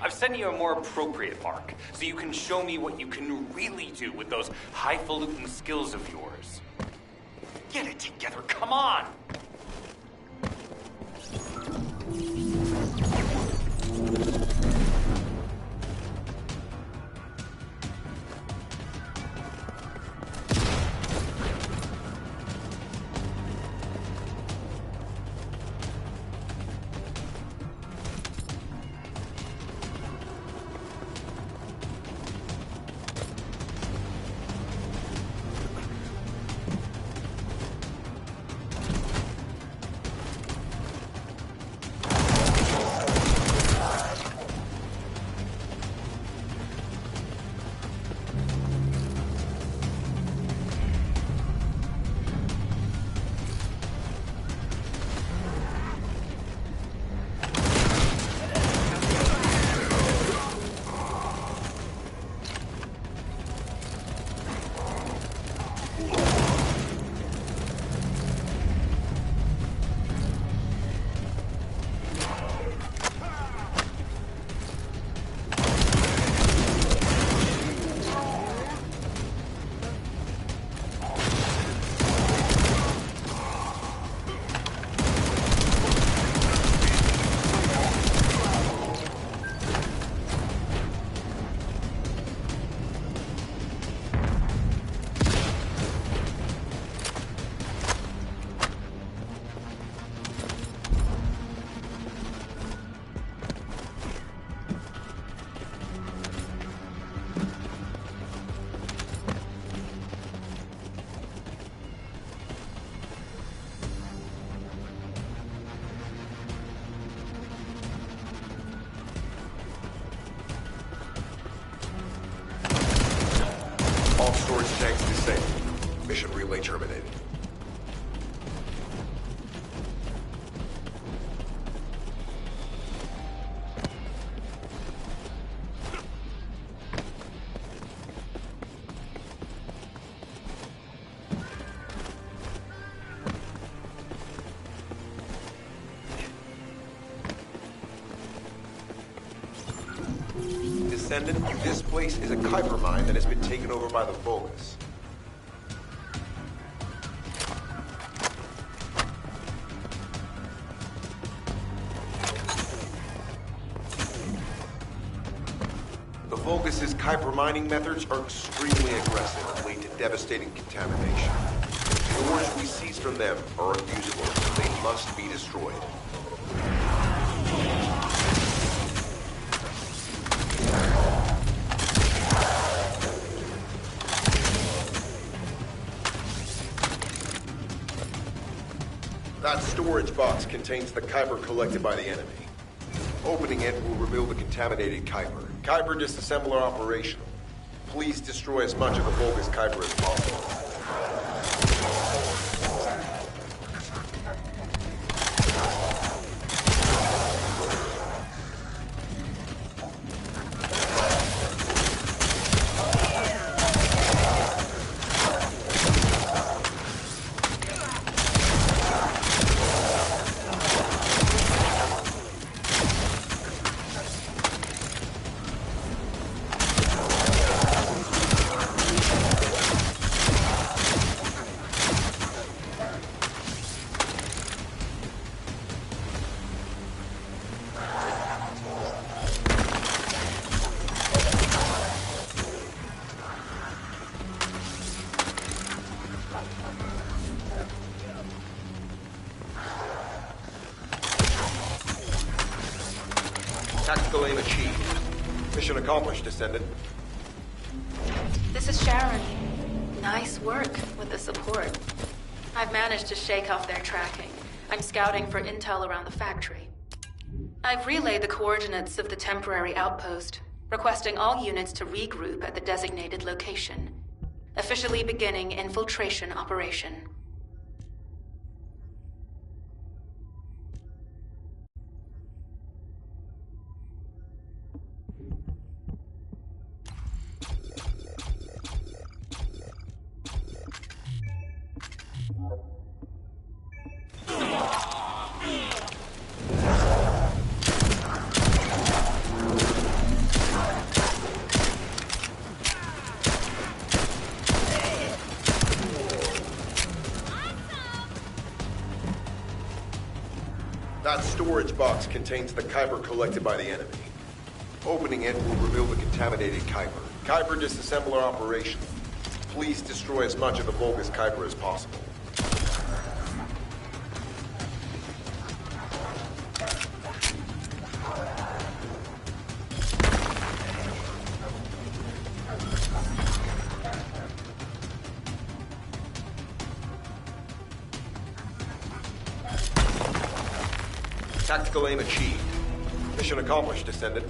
I've sent you a more appropriate mark, so you can show me what you can really do with those highfalutin skills of yours. Get it together, come on! Descendant, this place is a Kuiper mine that has been taken over by the Vulgus. The Vulgus' Kuiper mining methods are extremely aggressive and lead to devastating contamination. The ores we seize from them are unusable. They must be destroyed. That storage box contains the Kuiper collected by the enemy. Opening it will reveal the contaminated Kuiper. Kuiper disassembler operational. Please destroy as much of the Vulgus Kuiper as possible. Tactical aim achieved. Mission accomplished, Descendant. This is Sharon. Nice work with the support. I've managed to shake off their tracking. I'm scouting for intel around the factory. I've relayed the coordinates of the temporary outpost, requesting all units to regroup at the designated location. Officially beginning infiltration operation. That storage box contains the Kuiper collected by the enemy. Opening it will reveal the contaminated Kuiper. Kuiper disassembler operational. Please destroy as much of the Vulgus Kuiper as possible. Tactical aim achieved. Mission accomplished, Descendant.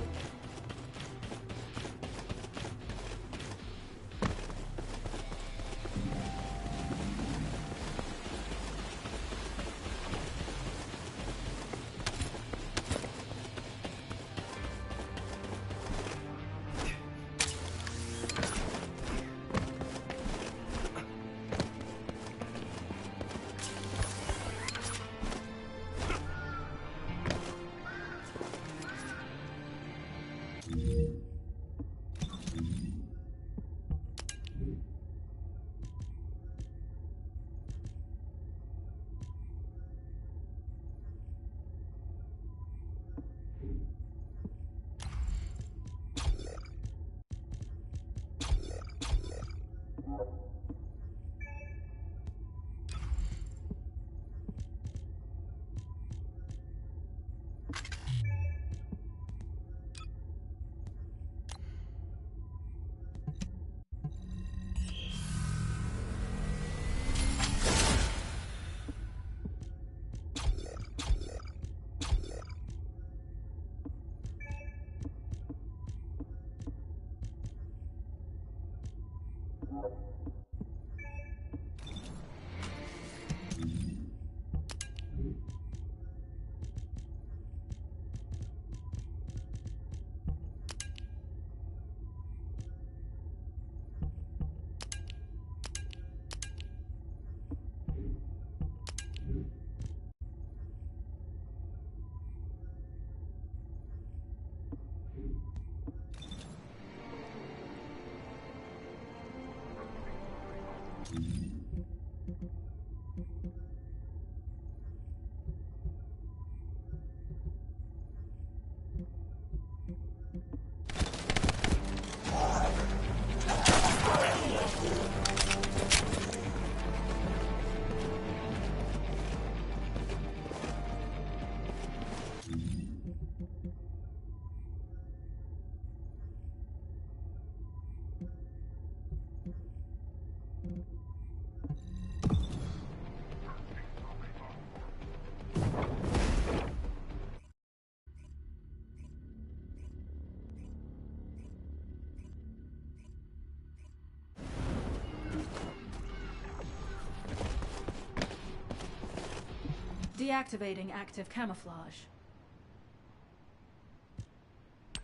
deactivating active camouflage.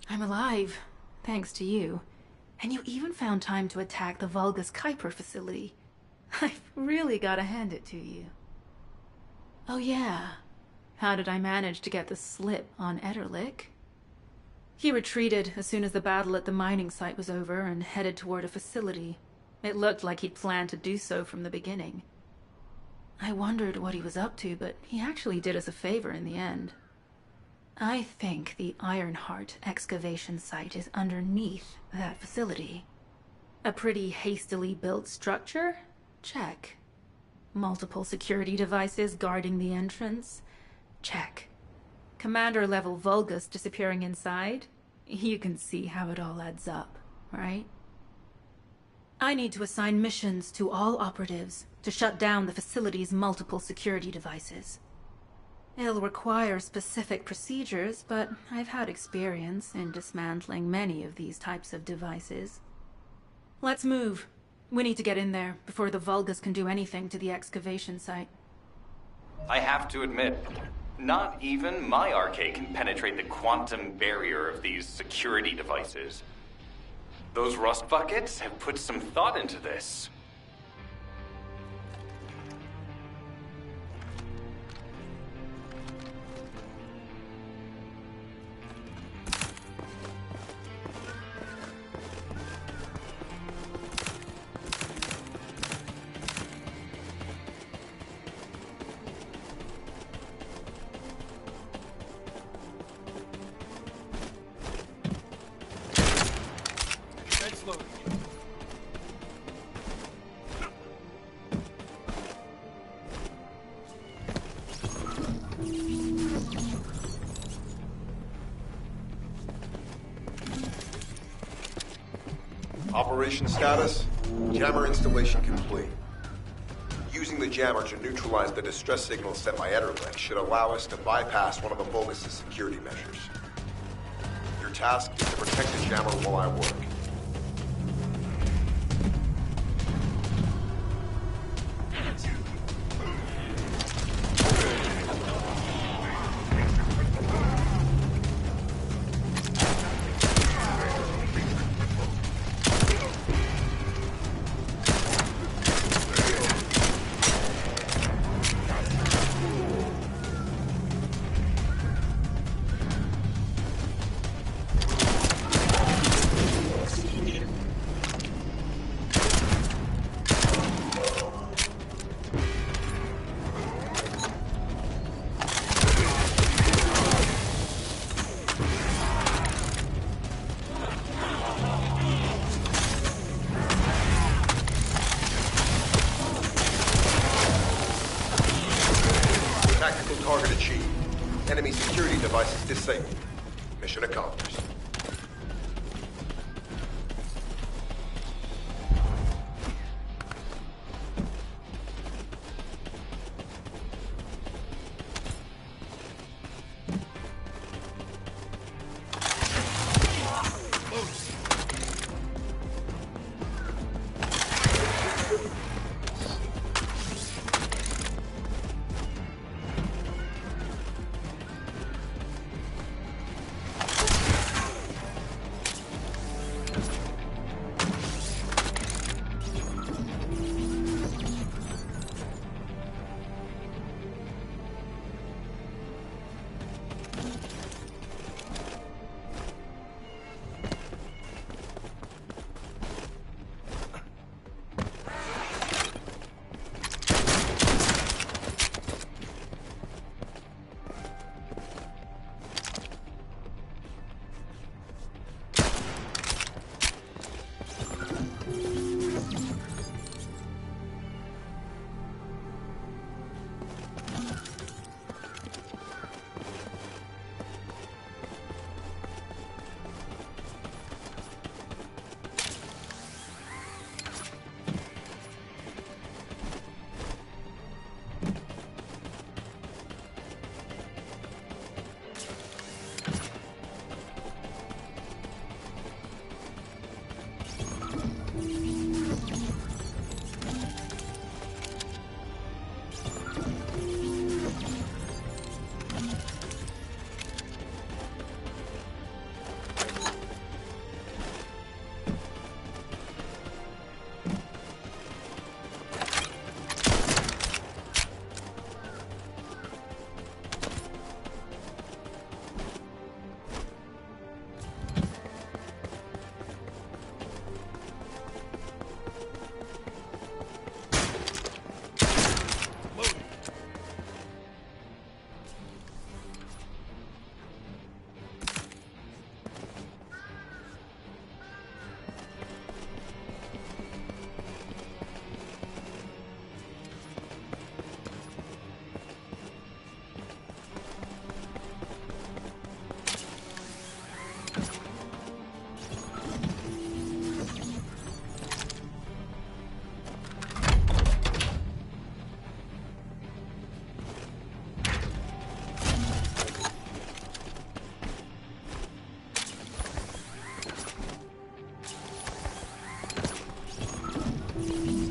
I'm alive, thanks to you. And you even found time to attack the Vulgus Kuiper facility. I've really gotta hand it to you. Oh yeah, how did I manage to get the slip on Ederlich? He retreated as soon as the battle at the mining site was over and headed toward a facility. It looked like he'd planned to do so from the beginning. I wondered what he was up to, but he actually did us a favor in the end. I think the Ironheart excavation site is underneath that facility. A pretty hastily built structure? Check. Multiple security devices guarding the entrance? Check. Commander-level Vulgus disappearing inside? You can see how it all adds up, right? I need to assign missions to all operatives to shut down the facility's multiple security devices. It'll require specific procedures, but I've had experience in dismantling many of these types of devices. Let's move. We need to get in there before the Vulgus can do anything to the excavation site. I have to admit, not even my arcade can penetrate the quantum barrier of these security devices. Those rust buckets have put some thought into this. Operation status, jammer installation complete. Using the jammer to neutralize the distress signal sent by Ederlich should allow us to bypass one of the Vulgus' security measures. Your task is to protect the jammer while I work. Target achieved. Enemy security devices disabled. Mission accomplished.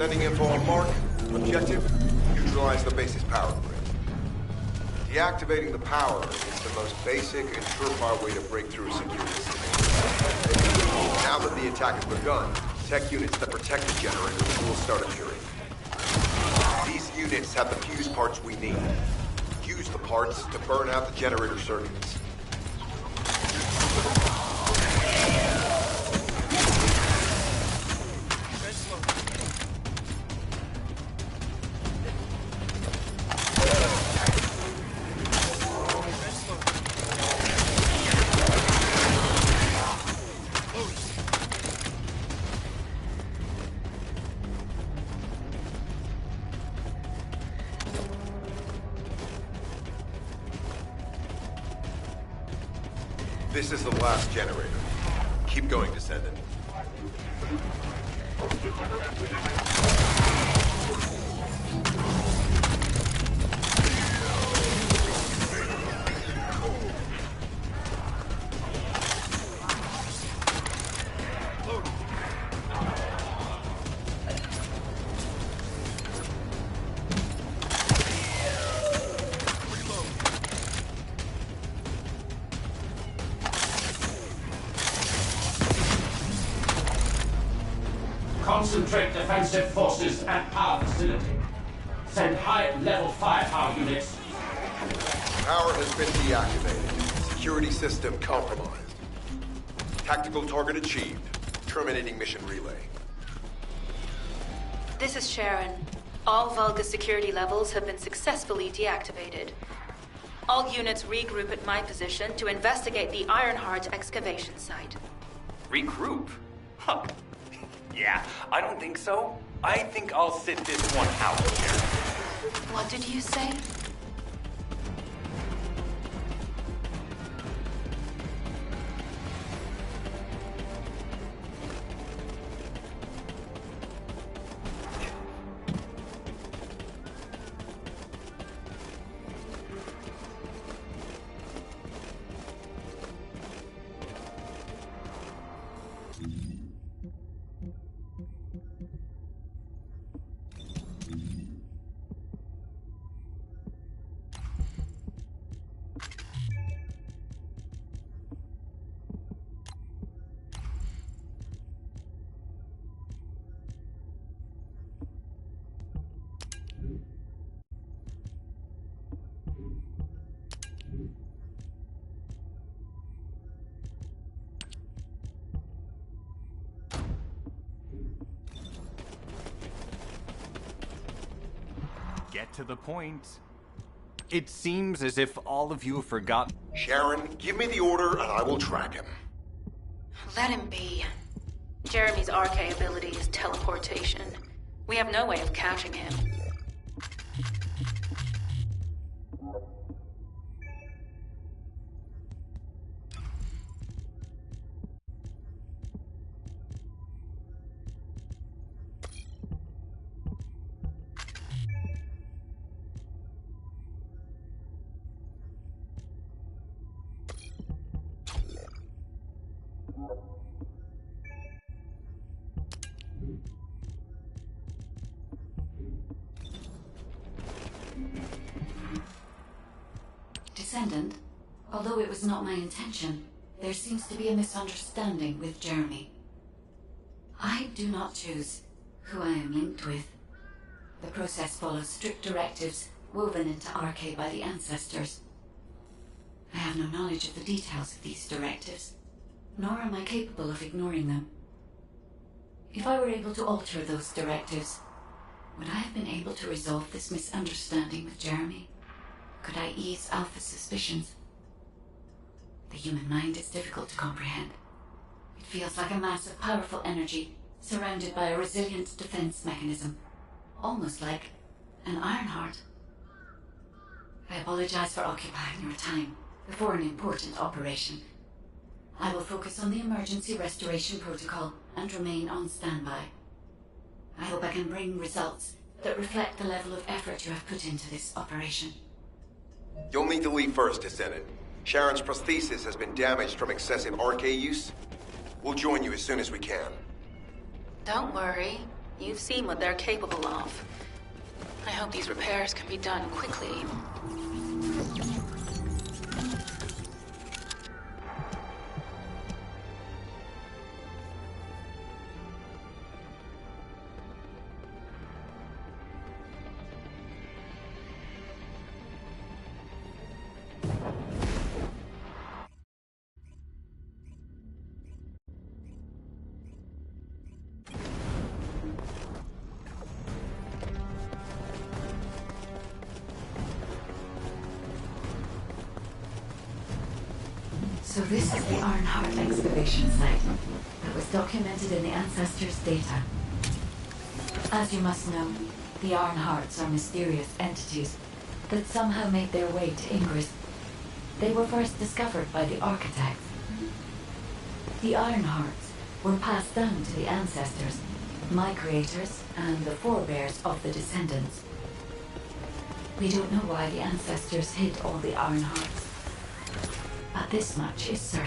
Sending info on Mark. Objective, neutralize the base's power grid. Deactivating the power is the most basic and surefire way to break through a security system. Now that the attack has begun, tech units that protect the generators will start appearing. These units have the fuse parts we need. Use the parts to burn out the generator circuits. This is the last generator. Keep going, Descendant. Concentrate defensive forces at our facility. Send high-level firepower units. Power has been deactivated. Security system compromised. Tactical target achieved. Terminating mission relay. This is Sharon. All Vulgus security levels have been successfully deactivated. All units regroup at my position to investigate the Ironheart excavation site. Regroup? Huh. Yeah, I don't think so. I think I'll sit this one out here. What did you say? Get to the point. It seems as if all of you have forgotten. Sharon, give me the order and I will track him. Let him be. Jeremy's RK ability is teleportation. We have no way of catching him. Descendant, although it was not my intention, there seems to be a misunderstanding with Jeremy. I do not choose who I am linked with. The process follows strict directives woven into RK by the ancestors. I have no knowledge of the details of these directives, nor am I capable of ignoring them. If I were able to alter those directives, would I have been able to resolve this misunderstanding with Jeremy? Could I ease Alpha's suspicions? The human mind is difficult to comprehend. It feels like a mass of powerful energy surrounded by a resilient defense mechanism, almost like an Ironheart. I apologize for occupying your time before an important operation. I will focus on the emergency restoration protocol and remain on standby. I hope I can bring results that reflect the level of effort you have put into this operation. You'll need to leave first, Descendant. Sharon's prosthesis has been damaged from excessive RK use. We'll join you as soon as we can. Don't worry. You've seen what they're capable of. I hope these repairs can be done quickly. So this is the Ironheart excavation site that was documented in the Ancestors' data. As you must know, the Ironhearts are mysterious entities that somehow made their way to Ingress. They were first discovered by the Architects. The Ironhearts were passed down to the Ancestors, my creators, and the forebears of the Descendants. We don't know why the Ancestors hid all the Ironhearts, but this much is certain.